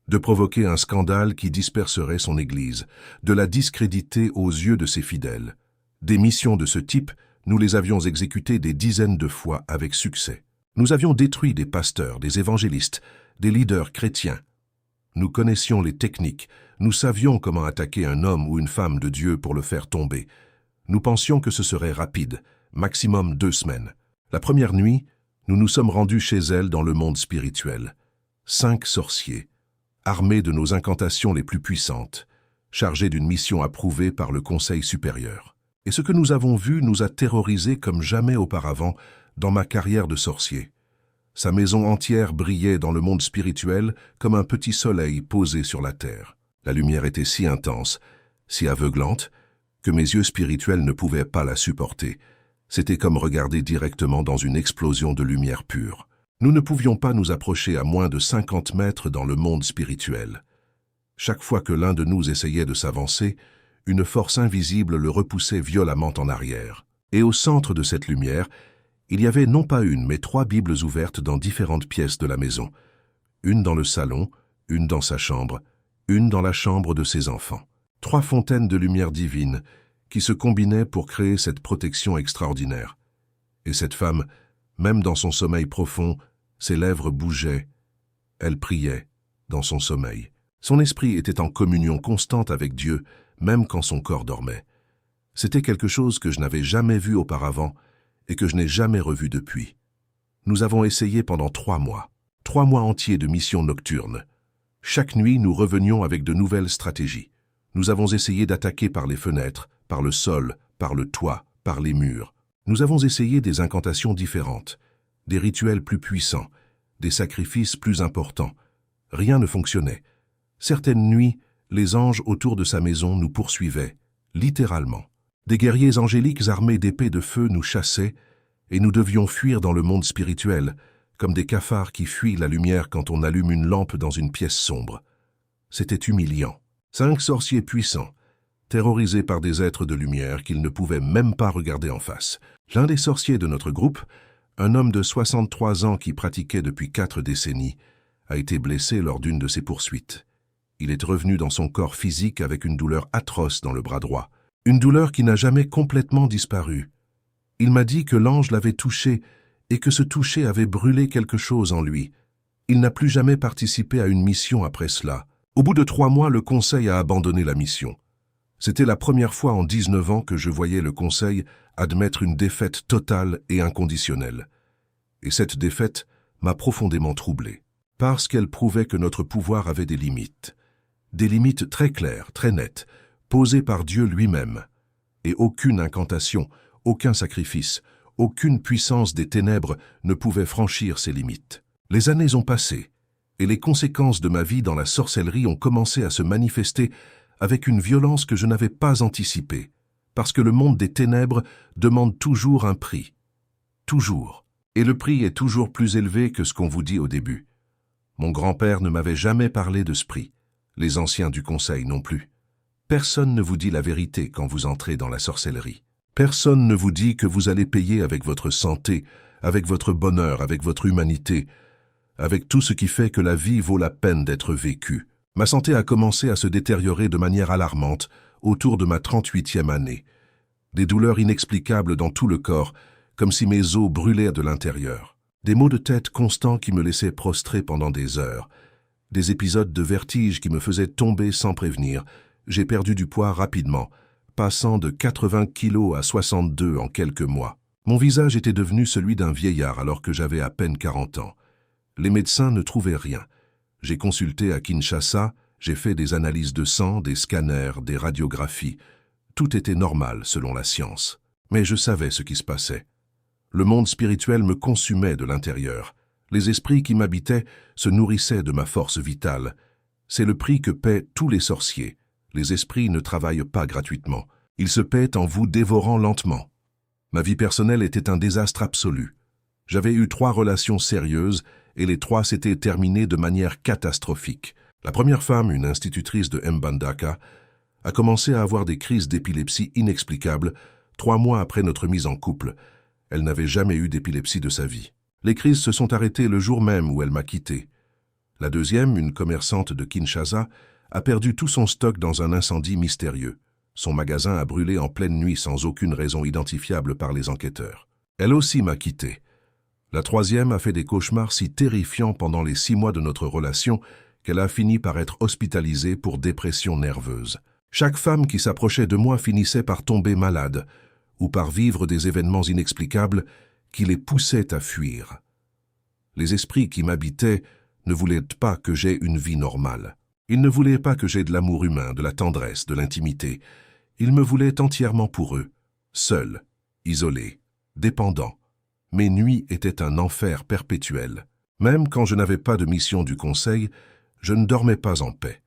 de provoquer un scandale qui disperserait son église, de la discréditer aux yeux de ses fidèles. Des missions de ce type, nous les avions exécutées des dizaines de fois avec succès. Nous avions détruit des pasteurs, des évangélistes, des leaders chrétiens. Nous connaissions les techniques, nous savions comment attaquer un homme ou une femme de Dieu pour le faire tomber. Nous pensions que ce serait rapide, maximum 2 semaines. La première nuit, nous nous sommes rendus chez elle dans le monde spirituel. 5 sorciers, armés de nos incantations les plus puissantes, chargés d'une mission approuvée par le Conseil supérieur. Et ce que nous avons vu nous a terrorisés comme jamais auparavant dans ma carrière de sorcier. Sa maison entière brillait dans le monde spirituel comme un petit soleil posé sur la terre. La lumière était si intense, si aveuglante, que mes yeux spirituels ne pouvaient pas la supporter. C'était comme regarder directement dans une explosion de lumière pure. Nous ne pouvions pas nous approcher à moins de 50 mètres dans le monde spirituel. Chaque fois que l'un de nous essayait de s'avancer, une force invisible le repoussait violemment en arrière. Et au centre de cette lumière, il y avait non pas une, mais 3 Bibles ouvertes dans différentes pièces de la maison. Une dans le salon, une dans sa chambre, une dans la chambre de ses enfants. 3 fontaines de lumière divine qui se combinaient pour créer cette protection extraordinaire. Et cette femme, même dans son sommeil profond, ses lèvres bougeaient. Elle priait dans son sommeil. Son esprit était en communion constante avec Dieu, même quand son corps dormait. C'était quelque chose que je n'avais jamais vu auparavant et que je n'ai jamais revu depuis. Nous avons essayé pendant 3 mois. 3 mois entiers de missions nocturnes. Chaque nuit, nous revenions avec de nouvelles stratégies. Nous avons essayé d'attaquer par les fenêtres, par le sol, par le toit, par les murs. Nous avons essayé des incantations différentes, des rituels plus puissants, des sacrifices plus importants. Rien ne fonctionnait. Certaines nuits, les anges autour de sa maison nous poursuivaient, littéralement. Des guerriers angéliques armés d'épées de feu nous chassaient et nous devions fuir dans le monde spirituel, comme des cafards qui fuient la lumière quand on allume une lampe dans une pièce sombre. C'était humiliant. 5 sorciers puissants, terrorisés par des êtres de lumière qu'ils ne pouvaient même pas regarder en face. L'un des sorciers de notre groupe, un homme de 63 ans qui pratiquait depuis 4 décennies, a été blessé lors d'une de ses poursuites. Il est revenu dans son corps physique avec une douleur atroce dans le bras droit. Une douleur qui n'a jamais complètement disparu. Il m'a dit que l'ange l'avait touché et que ce toucher avait brûlé quelque chose en lui. Il n'a plus jamais participé à une mission après cela. Au bout de 3 mois, le conseil a abandonné la mission. C'était la première fois en 19 ans que je voyais le conseil admettre une défaite totale et inconditionnelle. Et cette défaite m'a profondément troublé, parce qu'elle prouvait que notre pouvoir avait des limites. Des limites très claires, très nettes, posées par Dieu lui-même. Et aucune incantation, aucun sacrifice, aucune puissance des ténèbres ne pouvait franchir ces limites. Les années ont passé, et les conséquences de ma vie dans la sorcellerie ont commencé à se manifester avec une violence que je n'avais pas anticipée, parce que le monde des ténèbres demande toujours un prix. Toujours. Et le prix est toujours plus élevé que ce qu'on vous dit au début. Mon grand-père ne m'avait jamais parlé de ce prix, les anciens du conseil non plus. Personne ne vous dit la vérité quand vous entrez dans la sorcellerie. Personne ne vous dit que vous allez payer avec votre santé, avec votre bonheur, avec votre humanité, avec tout ce qui fait que la vie vaut la peine d'être vécue. Ma santé a commencé à se détériorer de manière alarmante autour de ma 38e année. Des douleurs inexplicables dans tout le corps, comme si mes os brûlaient de l'intérieur. Des maux de tête constants qui me laissaient prostré pendant des heures. Des épisodes de vertige qui me faisaient tomber sans prévenir. J'ai perdu du poids rapidement, passant de 80 kilos à 62 en quelques mois. Mon visage était devenu celui d'un vieillard alors que j'avais à peine 40 ans. Les médecins ne trouvaient rien. J'ai consulté à Kinshasa, j'ai fait des analyses de sang, des scanners, des radiographies. Tout était normal selon la science. Mais je savais ce qui se passait. Le monde spirituel me consumait de l'intérieur. Les esprits qui m'habitaient se nourrissaient de ma force vitale. C'est le prix que paient tous les sorciers. Les esprits ne travaillent pas gratuitement. Ils se paient en vous dévorant lentement. Ma vie personnelle était un désastre absolu. J'avais eu 3 relations sérieuses et les 3 s'étaient terminées de manière catastrophique. La première femme, une institutrice de Mbandaka, a commencé à avoir des crises d'épilepsie inexplicables 3 mois après notre mise en couple. Elle n'avait jamais eu d'épilepsie de sa vie. Les crises se sont arrêtées le jour même où elle m'a quitté. La deuxième, une commerçante de Kinshasa, a perdu tout son stock dans un incendie mystérieux. Son magasin a brûlé en pleine nuit sans aucune raison identifiable par les enquêteurs. Elle aussi m'a quitté. La troisième a fait des cauchemars si terrifiants pendant les 6 mois de notre relation qu'elle a fini par être hospitalisée pour dépression nerveuse. Chaque femme qui s'approchait de moi finissait par tomber malade ou par vivre des événements inexplicables qui les poussaient à fuir. Les esprits qui m'habitaient ne voulaient pas que j'aie une vie normale. Ils ne voulaient pas que j'aie de l'amour humain, de la tendresse, de l'intimité. Ils me voulaient entièrement pour eux, seul, isolé, dépendant, Mes nuits étaient un enfer perpétuel. Même quand je n'avais pas de mission du conseil, je ne dormais pas en paix.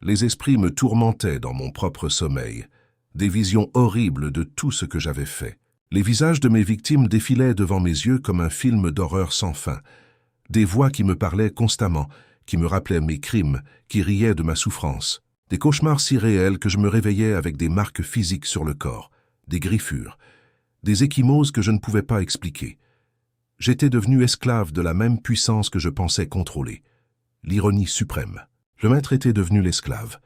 Les esprits me tourmentaient dans mon propre sommeil, des visions horribles de tout ce que j'avais fait. Les visages de mes victimes défilaient devant mes yeux comme un film d'horreur sans fin. Des voix qui me parlaient constamment, qui me rappelaient mes crimes, qui riaient de ma souffrance. Des cauchemars si réels que je me réveillais avec des marques physiques sur le corps, des griffures, des ecchymoses que je ne pouvais pas expliquer. J'étais devenu esclave de la même puissance que je pensais contrôler. L'ironie suprême. Le maître était devenu l'esclave.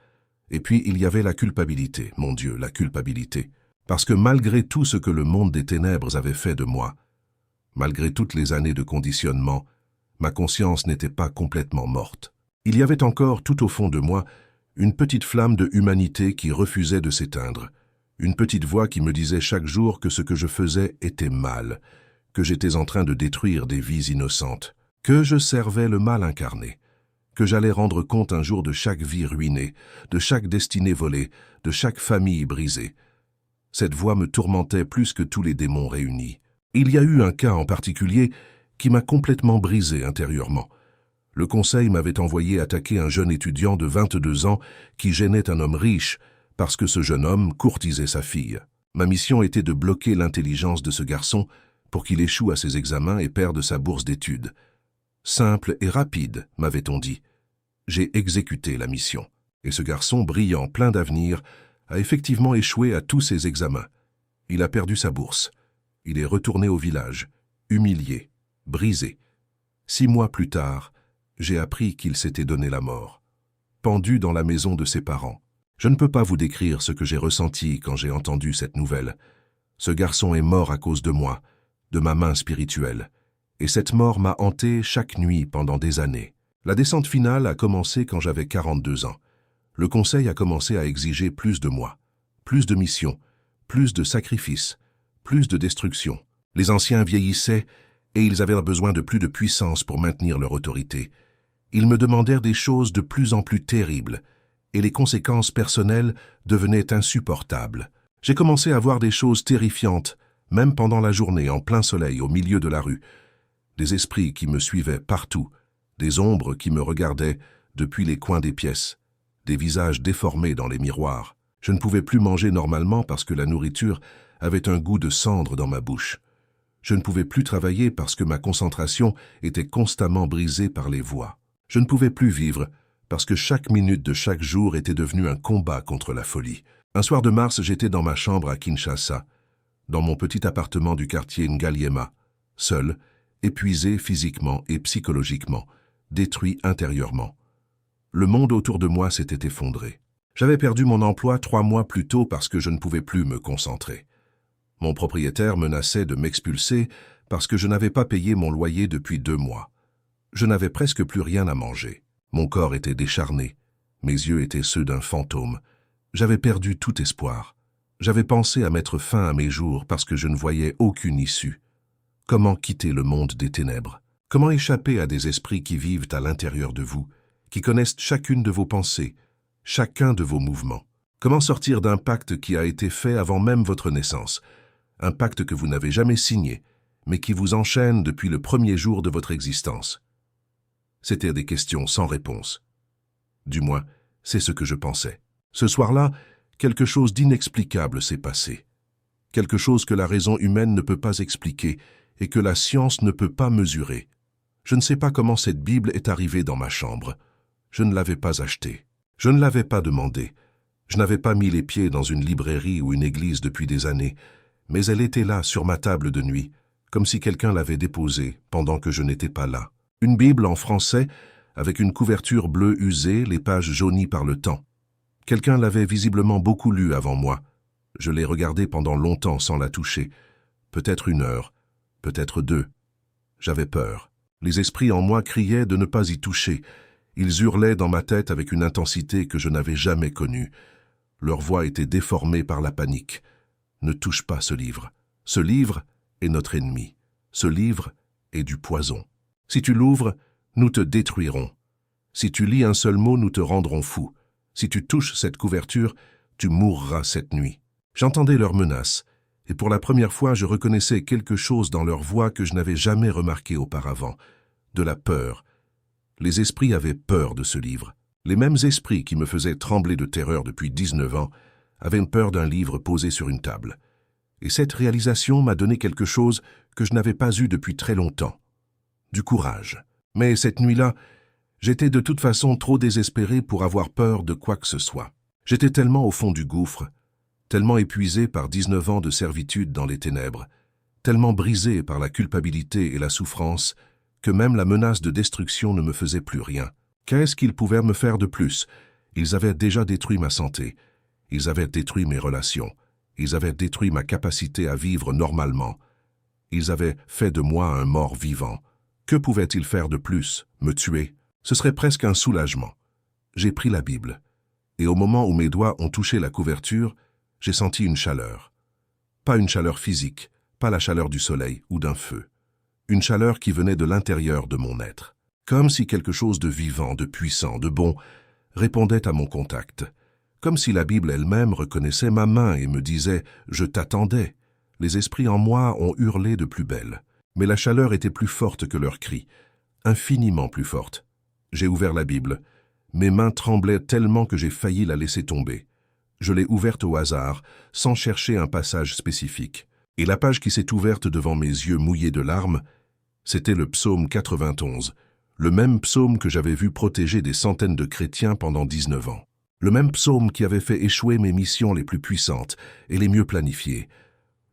Et puis il y avait la culpabilité, mon Dieu, la culpabilité. Parce que malgré tout ce que le monde des ténèbres avait fait de moi, malgré toutes les années de conditionnement, ma conscience n'était pas complètement morte. Il y avait encore, tout au fond de moi, une petite flamme de humanité qui refusait de s'éteindre. Une petite voix qui me disait chaque jour que ce que je faisais était mal, que j'étais en train de détruire des vies innocentes, que je servais le mal incarné, que j'allais rendre compte un jour de chaque vie ruinée, de chaque destinée volée, de chaque famille brisée. Cette voix me tourmentait plus que tous les démons réunis. Il y a eu un cas en particulier qui m'a complètement brisé intérieurement. Le conseil m'avait envoyé attaquer un jeune étudiant de 22 ans qui gênait un homme riche parce que ce jeune homme courtisait sa fille. Ma mission était de bloquer l'intelligence de ce garçon pour qu'il échoue à ses examens et perde sa bourse d'études. Simple et rapide, m'avait-on dit. J'ai exécuté la mission. Et ce garçon, brillant, plein d'avenir, a effectivement échoué à tous ses examens. Il a perdu sa bourse. Il est retourné au village, humilié, brisé. 6 mois plus tard, j'ai appris qu'il s'était donné la mort, pendu dans la maison de ses parents. Je ne peux pas vous décrire ce que j'ai ressenti quand j'ai entendu cette nouvelle. Ce garçon est mort à cause de moi, de ma main spirituelle, et cette mort m'a hanté chaque nuit pendant des années. La descente finale a commencé quand j'avais 42 ans. Le conseil a commencé à exiger plus de moi, plus de missions, plus de sacrifices, plus de destruction. Les anciens vieillissaient et ils avaient besoin de plus de puissance pour maintenir leur autorité. Ils me demandèrent des choses de plus en plus terribles et les conséquences personnelles devenaient insupportables. J'ai commencé à voir des choses terrifiantes, même pendant la journée, en plein soleil, au milieu de la rue. Des esprits qui me suivaient partout, des ombres qui me regardaient depuis les coins des pièces, des visages déformés dans les miroirs. Je ne pouvais plus manger normalement parce que la nourriture avait un goût de cendre dans ma bouche. Je ne pouvais plus travailler parce que ma concentration était constamment brisée par les voix. Je ne pouvais plus vivre parce que chaque minute de chaque jour était devenue un combat contre la folie. Un soir de mars, j'étais dans ma chambre à Kinshasa, dans mon petit appartement du quartier Ngaliema, seul, épuisé physiquement et psychologiquement, détruit intérieurement. Le monde autour de moi s'était effondré. J'avais perdu mon emploi 3 mois plus tôt parce que je ne pouvais plus me concentrer. Mon propriétaire menaçait de m'expulser parce que je n'avais pas payé mon loyer depuis 2 mois. Je n'avais presque plus rien à manger. Mon corps était décharné. Mes yeux étaient ceux d'un fantôme. J'avais perdu tout espoir. J'avais pensé à mettre fin à mes jours parce que je ne voyais aucune issue. Comment quitter le monde des ténèbres? Comment échapper à des esprits qui vivent à l'intérieur de vous, qui connaissent chacune de vos pensées, chacun de vos mouvements? Comment sortir d'un pacte qui a été fait avant même votre naissance? Un pacte que vous n'avez jamais signé, mais qui vous enchaîne depuis le premier jour de votre existence. C'étaient des questions sans réponse. Du moins, c'est ce que je pensais. Ce soir-là, quelque chose d'inexplicable s'est passé. Quelque chose que la raison humaine ne peut pas expliquer et que la science ne peut pas mesurer. Je ne sais pas comment cette Bible est arrivée dans ma chambre. Je ne l'avais pas achetée. Je ne l'avais pas demandée. Je n'avais pas mis les pieds dans une librairie ou une église depuis des années, mais elle était là sur ma table de nuit, comme si quelqu'un l'avait déposée pendant que je n'étais pas là. Une Bible en français, avec une couverture bleue usée, les pages jaunies par le temps. Quelqu'un l'avait visiblement beaucoup lue avant moi. Je l'ai regardée pendant longtemps sans la toucher. Peut-être 1 heure, peut-être 2. J'avais peur. Les esprits en moi criaient de ne pas y toucher. Ils hurlaient dans ma tête avec une intensité que je n'avais jamais connue. Leur voix était déformée par la panique. Ne touche pas ce livre. Ce livre est notre ennemi. Ce livre est du poison. Si tu l'ouvres, nous te détruirons. Si tu lis un seul mot, nous te rendrons fou. Si tu touches cette couverture, tu mourras cette nuit. J'entendais leurs menaces, et pour la première fois je reconnaissais quelque chose dans leur voix que je n'avais jamais remarqué auparavant, de la peur. Les esprits avaient peur de ce livre. Les mêmes esprits qui me faisaient trembler de terreur depuis 19 ans avaient peur d'un livre posé sur une table. Et cette réalisation m'a donné quelque chose que je n'avais pas eu depuis très longtemps. Du courage. Mais cette nuit-là, j'étais de toute façon trop désespéré pour avoir peur de quoi que ce soit. J'étais tellement au fond du gouffre, tellement épuisé par 19 ans de servitude dans les ténèbres, tellement brisé par la culpabilité et la souffrance, que même la menace de destruction ne me faisait plus rien. Qu'est-ce qu'ils pouvaient me faire de plus? Ils avaient déjà détruit ma santé, ils avaient détruit mes relations, ils avaient détruit ma capacité à vivre normalement. Ils avaient fait de moi un mort vivant. Que pouvaient-ils faire de plus? Me tuer? Ce serait presque un soulagement. J'ai pris la Bible, et au moment où mes doigts ont touché la couverture, j'ai senti une chaleur. Pas une chaleur physique, pas la chaleur du soleil ou d'un feu. Une chaleur qui venait de l'intérieur de mon être. Comme si quelque chose de vivant, de puissant, de bon répondait à mon contact. Comme si la Bible elle-même reconnaissait ma main et me disait « Je t'attendais ». Les esprits en moi ont hurlé de plus belle. Mais la chaleur était plus forte que leurs cris, infiniment plus forte. J'ai ouvert la Bible. Mes mains tremblaient tellement que j'ai failli la laisser tomber. Je l'ai ouverte au hasard, sans chercher un passage spécifique. Et la page qui s'est ouverte devant mes yeux mouillés de larmes, c'était le psaume 91, le même psaume que j'avais vu protéger des centaines de chrétiens pendant 19 ans. Le même psaume qui avait fait échouer mes missions les plus puissantes et les mieux planifiées.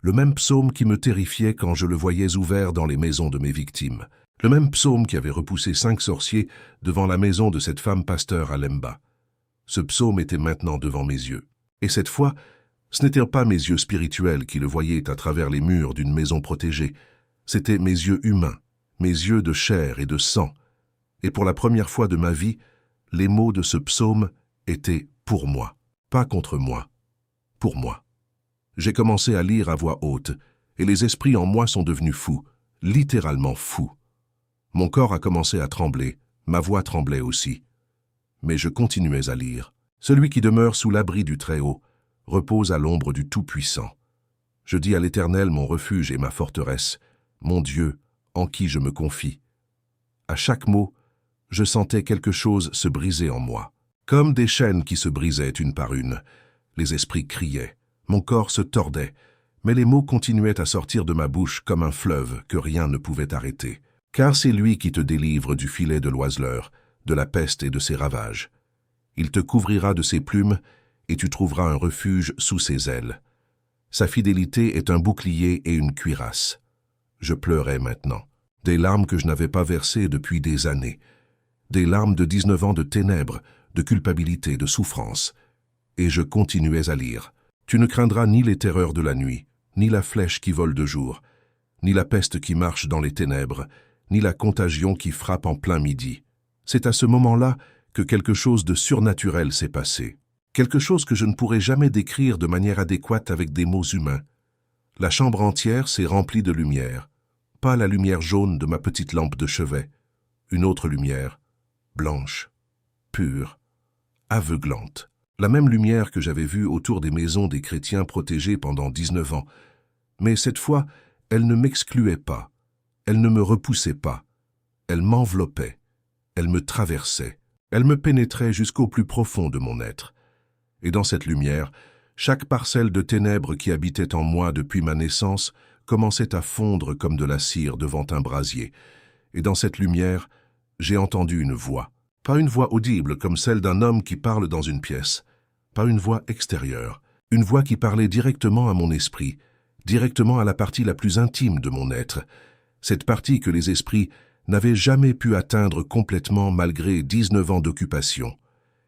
Le même psaume qui me terrifiait quand je le voyais ouvert dans les maisons de mes victimes. Le même psaume qui avait repoussé 5 sorciers devant la maison de cette femme pasteur à Lemba. Ce psaume était maintenant devant mes yeux. Et cette fois, ce n'étaient pas mes yeux spirituels qui le voyaient à travers les murs d'une maison protégée. C'étaient mes yeux humains, mes yeux de chair et de sang. Et pour la première fois de ma vie, les mots de ce psaume étaient pour moi, pas contre moi, pour moi. J'ai commencé à lire à voix haute, et les esprits en moi sont devenus fous, littéralement fous. Mon corps a commencé à trembler, ma voix tremblait aussi. Mais je continuais à lire. Celui qui demeure sous l'abri du Très-Haut repose à l'ombre du Tout-Puissant. Je dis à l'Éternel mon refuge et ma forteresse, mon Dieu, en qui je me confie. À chaque mot, je sentais quelque chose se briser en moi, comme des chaînes qui se brisaient une par une. Les esprits criaient, mon corps se tordait, mais les mots continuaient à sortir de ma bouche comme un fleuve que rien ne pouvait arrêter. Car c'est lui qui te délivre du filet de l'oiseleur, de la peste et de ses ravages. Il te couvrira de ses plumes, et tu trouveras un refuge sous ses ailes. Sa fidélité est un bouclier et une cuirasse. Je pleurais maintenant, des larmes que je n'avais pas versées depuis des années, des larmes de 19 ans de ténèbres, de culpabilité, de souffrance. Et je continuais à lire. Tu ne craindras ni les terreurs de la nuit, ni la flèche qui vole de jour, ni la peste qui marche dans les ténèbres, ni la contagion qui frappe en plein midi. C'est à ce moment-là que quelque chose de surnaturel s'est passé. Quelque chose que je ne pourrais jamais décrire de manière adéquate avec des mots humains. La chambre entière s'est remplie de lumière. Pas la lumière jaune de ma petite lampe de chevet. Une autre lumière, blanche, pure, aveuglante. La même lumière que j'avais vue autour des maisons des chrétiens protégés pendant 19 ans. Mais cette fois, elle ne m'excluait pas. Elle ne me repoussait pas. Elle m'enveloppait. Elle me traversait. Elle me pénétrait jusqu'au plus profond de mon être. Et dans cette lumière, chaque parcelle de ténèbres qui habitait en moi depuis ma naissance commençait à fondre comme de la cire devant un brasier. Et dans cette lumière, j'ai entendu une voix. Pas une voix audible comme celle d'un homme qui parle dans une pièce. Pas une voix extérieure. Une voix qui parlait directement à mon esprit, directement à la partie la plus intime de mon être. Cette partie que les esprits n'avaient jamais pu atteindre complètement malgré 19 ans d'occupation.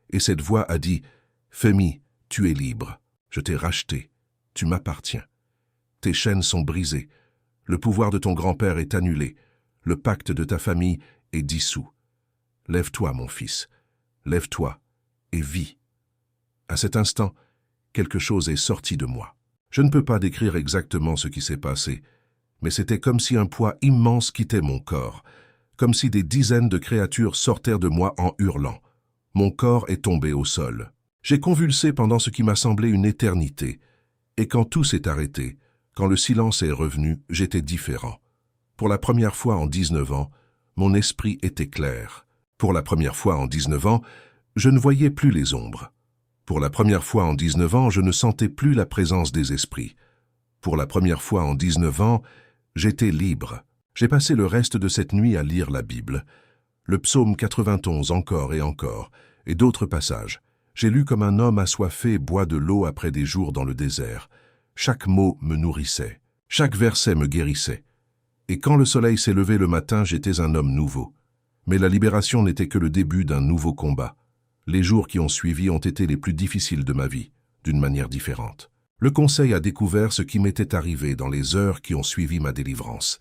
Et cette voix a dit « Femi, tu es libre, je t'ai racheté, tu m'appartiens. Tes chaînes sont brisées, le pouvoir de ton grand-père est annulé, le pacte de ta famille est dissous. Lève-toi, mon fils, lève-toi et vis. » À cet instant, quelque chose est sorti de moi. Je ne peux pas décrire exactement ce qui s'est passé, mais c'était comme si un poids immense quittait mon corps, comme si des dizaines de créatures sortèrent de moi en hurlant. Mon corps est tombé au sol. J'ai convulsé pendant ce qui m'a semblé une éternité, et quand tout s'est arrêté, Quand le silence est revenu, j'étais différent. Pour la première fois en 19 ans, mon esprit était clair. Pour la première fois en 19 ans, je ne voyais plus les ombres. Pour la première fois en 19 ans, je ne sentais plus la présence des esprits. Pour la première fois en 19 ans, j'étais libre. J'ai passé le reste de cette nuit à lire la Bible. Le psaume 91 encore et d'autres passages. J'ai lu comme un homme assoiffé boit de l'eau après des jours dans le désert. Chaque mot me nourrissait. Chaque verset me guérissait. Et quand le soleil s'est levé le matin, j'étais un homme nouveau. Mais la libération n'était que le début d'un nouveau combat. Les jours qui ont suivi ont été les plus difficiles de ma vie, d'une manière différente. Le Conseil a découvert ce qui m'était arrivé dans les heures qui ont suivi ma délivrance.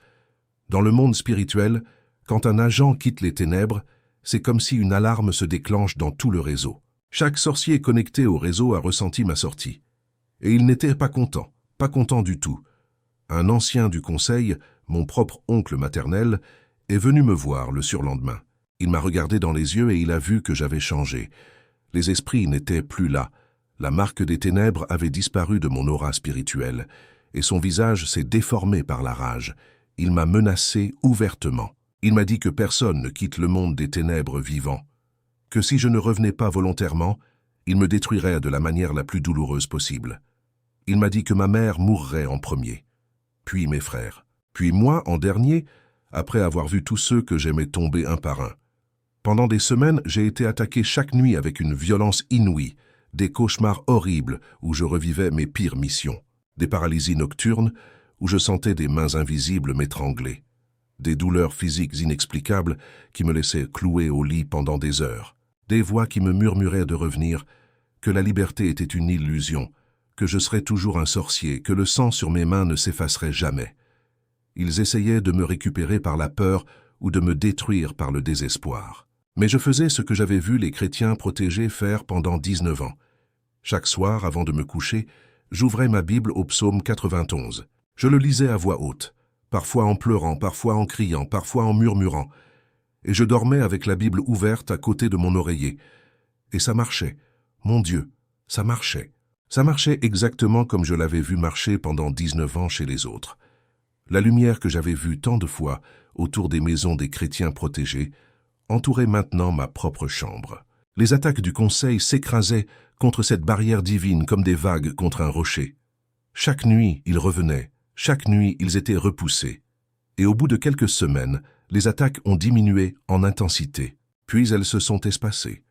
Dans le monde spirituel, quand un agent quitte les ténèbres, c'est comme si une alarme se déclenche dans tout le réseau. Chaque sorcier connecté au réseau a ressenti ma sortie. Et il n'était pas content du tout. Un ancien du Conseil, mon propre oncle maternel, est venu me voir le surlendemain. Il m'a regardé dans les yeux et il a vu que j'avais changé. Les esprits n'étaient plus là. La marque des ténèbres avait disparu de mon aura spirituelle, et son visage s'est déformé par la rage. Il m'a menacé ouvertement. Il m'a dit que personne ne quitte le monde des ténèbres vivant, que si je ne revenais pas volontairement, il me détruirait de la manière la plus douloureuse possible. Il m'a dit que ma mère mourrait en premier, puis mes frères, puis moi en dernier, après avoir vu tous ceux que j'aimais tomber un par un. Pendant des semaines, j'ai été attaqué chaque nuit avec une violence inouïe, des cauchemars horribles où je revivais mes pires missions, des paralysies nocturnes où je sentais des mains invisibles m'étrangler, des douleurs physiques inexplicables qui me laissaient clouer au lit pendant des heures, des voix qui me murmuraient de revenir, que la liberté était une illusion, que je serais toujours un sorcier, que le sang sur mes mains ne s'effacerait jamais. Ils essayaient de me récupérer par la peur ou de me détruire par le désespoir. Mais je faisais ce que j'avais vu les chrétiens protégés faire pendant 19 ans. Chaque soir, avant de me coucher, j'ouvrais ma Bible au psaume 91. Je le lisais à voix haute, parfois en pleurant, parfois en criant, parfois en murmurant. Et je dormais avec la Bible ouverte à côté de mon oreiller. Et ça marchait. Mon Dieu, ça marchait. Ça marchait exactement comme je l'avais vu marcher pendant 19 ans chez les autres. La lumière que j'avais vue tant de fois autour des maisons des chrétiens protégés entourait maintenant ma propre chambre. Les attaques du Conseil s'écrasaient contre cette barrière divine comme des vagues contre un rocher. Chaque nuit, ils revenaient. Chaque nuit, ils étaient repoussés. Et au bout de quelques semaines, les attaques ont diminué en intensité. Puis elles se sont espacées.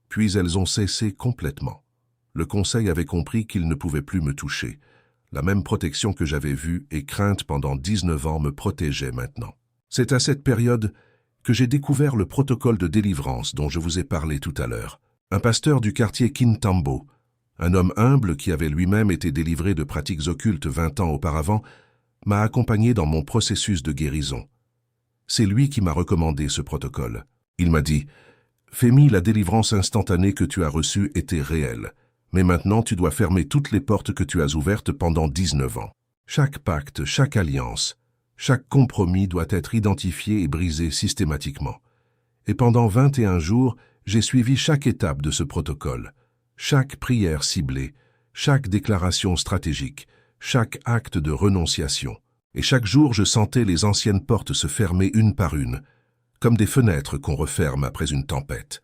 Puis elles ont cessé complètement. Le Conseil avait compris qu'il ne pouvait plus me toucher. La même protection que j'avais vue et crainte pendant 19 ans me protégeait maintenant. C'est à cette période que j'ai découvert le protocole de délivrance dont je vous ai parlé tout à l'heure. Un pasteur du quartier Kintambo, un homme humble qui avait lui-même été délivré de pratiques occultes 20 ans auparavant, m'a accompagné dans mon processus de guérison. C'est lui qui m'a recommandé ce protocole. Il m'a dit « Femi, la délivrance instantanée que tu as reçue était réelle, mais maintenant tu dois fermer toutes les portes que tu as ouvertes pendant 19 ans. Chaque pacte, chaque alliance, chaque compromis doit être identifié et brisé systématiquement. Et pendant 21 jours, j'ai suivi chaque étape de ce protocole, chaque prière ciblée, chaque déclaration stratégique, chaque acte de renonciation. Et chaque jour, je sentais les anciennes portes se fermer une par une, comme des fenêtres qu'on referme après une tempête.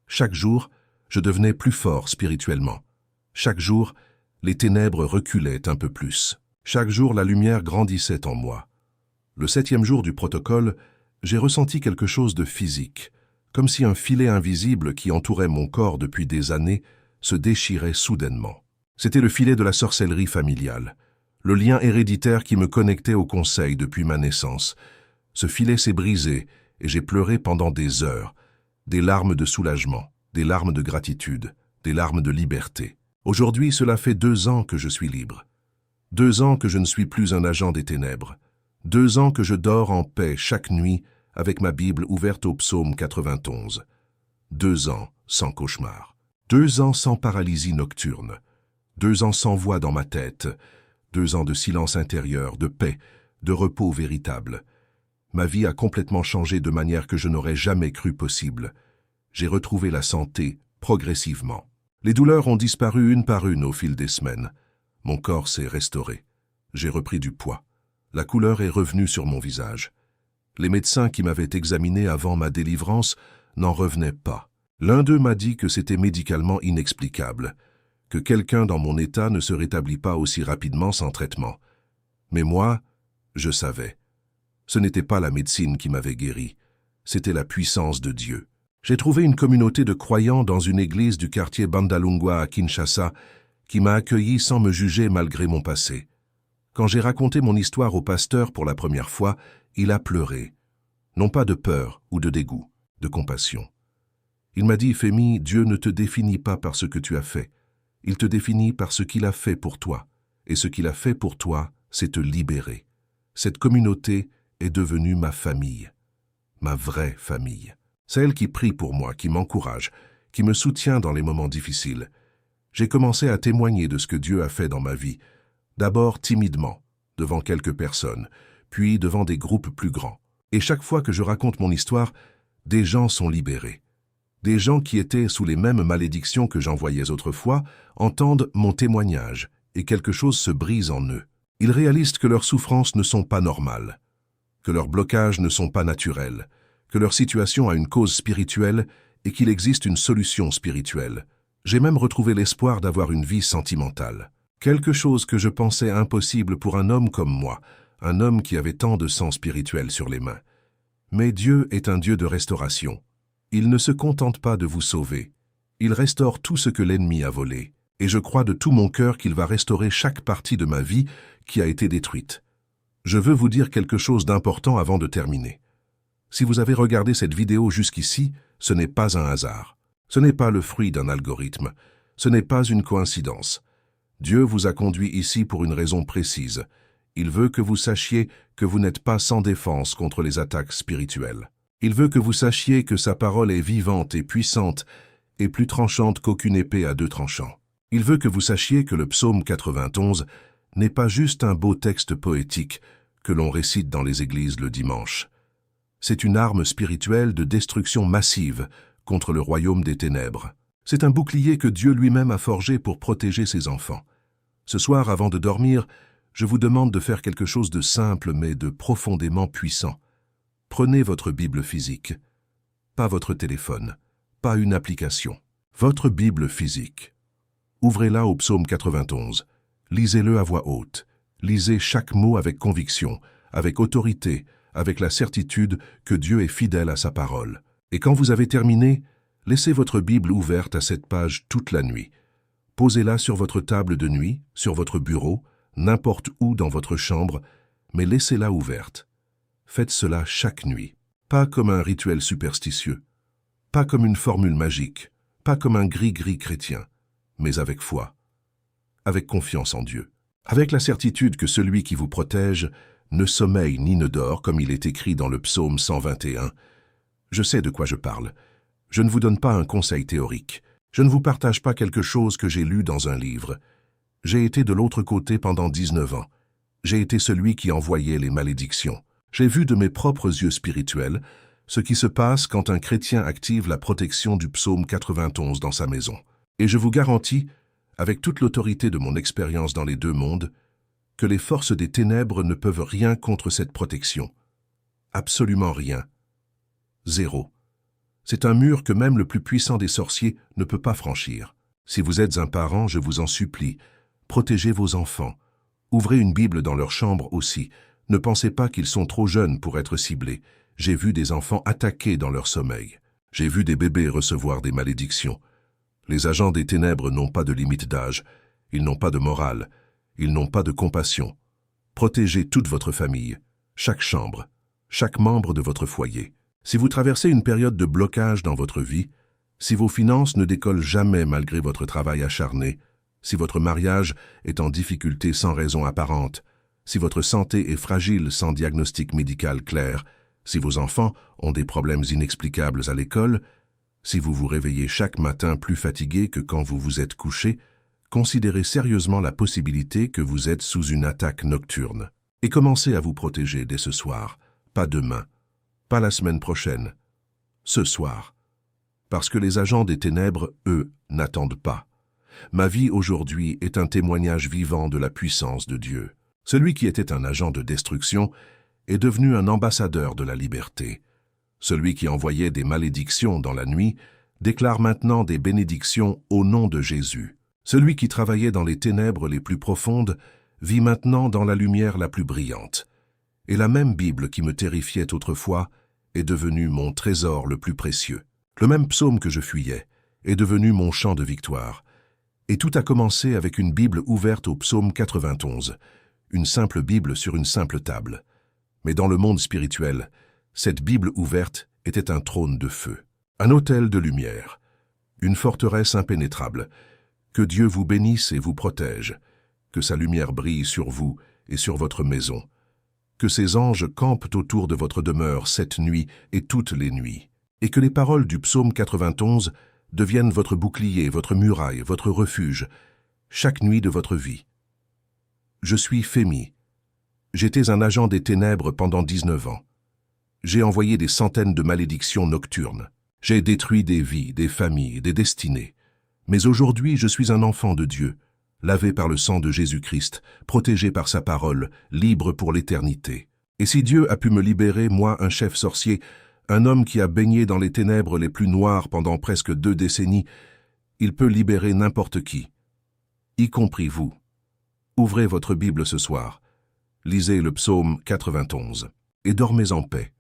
Chaque jour, je devenais plus fort spirituellement. Chaque jour, les ténèbres reculaient un peu plus. Chaque jour, la lumière grandissait en moi. Le 7e jour du protocole, j'ai ressenti quelque chose de physique, comme si un filet invisible qui entourait mon corps depuis des années se déchirait soudainement. C'était le filet de la sorcellerie familiale, le lien héréditaire qui me connectait au Conseil depuis ma naissance. Ce filet s'est brisé et j'ai pleuré pendant des heures, des larmes de soulagement, des larmes de gratitude, des larmes de liberté. Aujourd'hui, cela fait 2 ans que je suis libre. 2 ans que je ne suis plus un agent des ténèbres. 2 ans que je dors en paix chaque nuit avec ma Bible ouverte au psaume 91. 2 ans sans cauchemar. 2 ans sans paralysie nocturne. 2 ans sans voix dans ma tête. 2 ans de silence intérieur, de paix, de repos véritable. Ma vie a complètement changé de manière que je n'aurais jamais cru possible. J'ai retrouvé la santé progressivement. Les douleurs ont disparu une par une au fil des semaines. Mon corps s'est restauré. j'ai repris du poids. La couleur est revenue sur mon visage. Les médecins qui m'avaient examiné avant ma délivrance n'en revenaient pas. L'un d'eux m'a dit que c'était médicalement inexplicable, que quelqu'un dans mon état ne se rétablit pas aussi rapidement sans traitement. Mais moi, je savais. Ce n'était pas la médecine qui m'avait guéri, c'était la puissance de Dieu. J'ai trouvé une communauté de croyants dans une église du quartier Bandalungwa à Kinshasa qui m'a accueilli sans me juger malgré mon passé. Quand j'ai raconté mon histoire au pasteur pour la première fois, il a pleuré. Non pas de peur ou de dégoût, de compassion. Il m'a dit, Femi, Dieu ne te définit pas par ce que tu as fait. Il te définit par ce qu'il a fait pour toi. Et ce qu'il a fait pour toi, c'est te libérer. Cette communauté est devenue ma famille. Ma vraie famille. Celle qui prie pour moi, qui m'encourage, qui me soutient dans les moments difficiles. J'ai commencé à témoigner de ce que Dieu a fait dans ma vie. D'abord timidement, devant quelques personnes, puis devant des groupes plus grands. Et chaque fois que je raconte mon histoire, des gens sont libérés. Des gens qui étaient sous les mêmes malédictions que j'en voyais autrefois entendent mon témoignage et quelque chose se brise en eux. Ils réalisent que leurs souffrances ne sont pas normales, que leurs blocages ne sont pas naturels, que leur situation a une cause spirituelle et qu'il existe une solution spirituelle. J'ai même retrouvé l'espoir d'avoir une vie sentimentale. Quelque chose que je pensais impossible pour un homme comme moi, un homme qui avait tant de sang spirituel sur les mains. Mais Dieu est un Dieu de restauration. Il ne se contente pas de vous sauver. Il restaure tout ce que l'ennemi a volé. Et je crois de tout mon cœur qu'il va restaurer chaque partie de ma vie qui a été détruite. Je veux vous dire quelque chose d'important avant de terminer. Si vous avez regardé cette vidéo jusqu'ici, ce n'est pas un hasard. Ce n'est pas le fruit d'un algorithme. Ce n'est pas une coïncidence. Dieu vous a conduit ici pour une raison précise. Il veut que vous sachiez que vous n'êtes pas sans défense contre les attaques spirituelles. Il veut que vous sachiez que sa parole est vivante et puissante et plus tranchante qu'aucune épée à deux tranchants. Il veut que vous sachiez que le psaume 91 n'est pas juste un beau texte poétique que l'on récite dans les églises le dimanche. C'est une arme spirituelle de destruction massive contre le royaume des ténèbres. C'est un bouclier que Dieu lui-même a forgé pour protéger ses enfants. Ce soir, avant de dormir, je vous demande de faire quelque chose de simple mais de profondément puissant. Prenez votre Bible physique, pas votre téléphone, pas une application. Votre Bible physique. Ouvrez-la au psaume 91. Lisez-le à voix haute. Lisez chaque mot avec conviction, avec autorité, avec la certitude que Dieu est fidèle à sa parole. Et quand vous avez terminé, laissez votre Bible ouverte à cette page toute la nuit. Posez-la sur votre table de nuit, sur votre bureau, n'importe où dans votre chambre, mais laissez-la ouverte. Faites cela chaque nuit, pas comme un rituel superstitieux, pas comme une formule magique, pas comme un gris-gris chrétien, mais avec foi, avec confiance en Dieu, avec la certitude que celui qui vous protège ne sommeille ni ne dort, comme il est écrit dans le psaume 121. Je sais de quoi je parle. Je ne vous donne pas un conseil théorique. Je ne vous partage pas quelque chose que j'ai lu dans un livre. J'ai été de l'autre côté pendant 19 ans. J'ai été celui qui envoyait les malédictions. J'ai vu de mes propres yeux spirituels ce qui se passe quand un chrétien active la protection du psaume 91 dans sa maison. Et je vous garantis, avec toute l'autorité de mon expérience dans les deux mondes, que les forces des ténèbres ne peuvent rien contre cette protection. Absolument rien. Zéro. C'est un mur que même le plus puissant des sorciers ne peut pas franchir. Si vous êtes un parent, je vous en supplie, protégez vos enfants. Ouvrez une Bible dans leur chambre aussi. Ne pensez pas qu'ils sont trop jeunes pour être ciblés. J'ai vu des enfants attaqués dans leur sommeil. J'ai vu des bébés recevoir des malédictions. Les agents des ténèbres n'ont pas de limite d'âge. Ils n'ont pas de morale. Ils n'ont pas de compassion. Protégez toute votre famille, chaque chambre, chaque membre de votre foyer. Si vous traversez une période de blocage dans votre vie, si vos finances ne décollent jamais malgré votre travail acharné, si votre mariage est en difficulté sans raison apparente, si votre santé est fragile sans diagnostic médical clair, si vos enfants ont des problèmes inexplicables à l'école, si vous vous réveillez chaque matin plus fatigué que quand vous vous êtes couché, considérez sérieusement la possibilité que vous êtes sous une attaque nocturne. Et commencez à vous protéger dès ce soir, pas demain, pas la semaine prochaine, ce soir. Parce que les agents des ténèbres, eux, n'attendent pas. Ma vie aujourd'hui est un témoignage vivant de la puissance de Dieu. Celui qui était un agent de destruction est devenu un ambassadeur de la liberté. Celui qui envoyait des malédictions dans la nuit déclare maintenant des bénédictions au nom de Jésus. Celui qui travaillait dans les ténèbres les plus profondes vit maintenant dans la lumière la plus brillante. Et la même Bible qui me terrifiait autrefois est devenue mon trésor le plus précieux. Le même psaume que je fuyais est devenu mon chant de victoire. Et tout a commencé avec une Bible ouverte au psaume 91, une simple Bible sur une simple table. Mais dans le monde spirituel, cette Bible ouverte était un trône de feu, un autel de lumière, une forteresse impénétrable. Que Dieu vous bénisse et vous protège, que sa lumière brille sur vous et sur votre maison, que ses anges campent autour de votre demeure cette nuit et toutes les nuits, et que les paroles du psaume 91 deviennent votre bouclier, votre muraille, votre refuge, chaque nuit de votre vie. Je suis Fémi. J'étais un agent des ténèbres pendant 19 ans. J'ai envoyé des centaines de malédictions nocturnes. J'ai détruit des vies, des familles, des destinées. Mais aujourd'hui, je suis un enfant de Dieu, lavé par le sang de Jésus-Christ, protégé par sa parole, libre pour l'éternité. Et si Dieu a pu me libérer, moi, un chef sorcier, un homme qui a baigné dans les ténèbres les plus noires pendant presque 2 décennies, il peut libérer n'importe qui, y compris vous. Ouvrez votre Bible ce soir, lisez le psaume 91 et dormez en paix.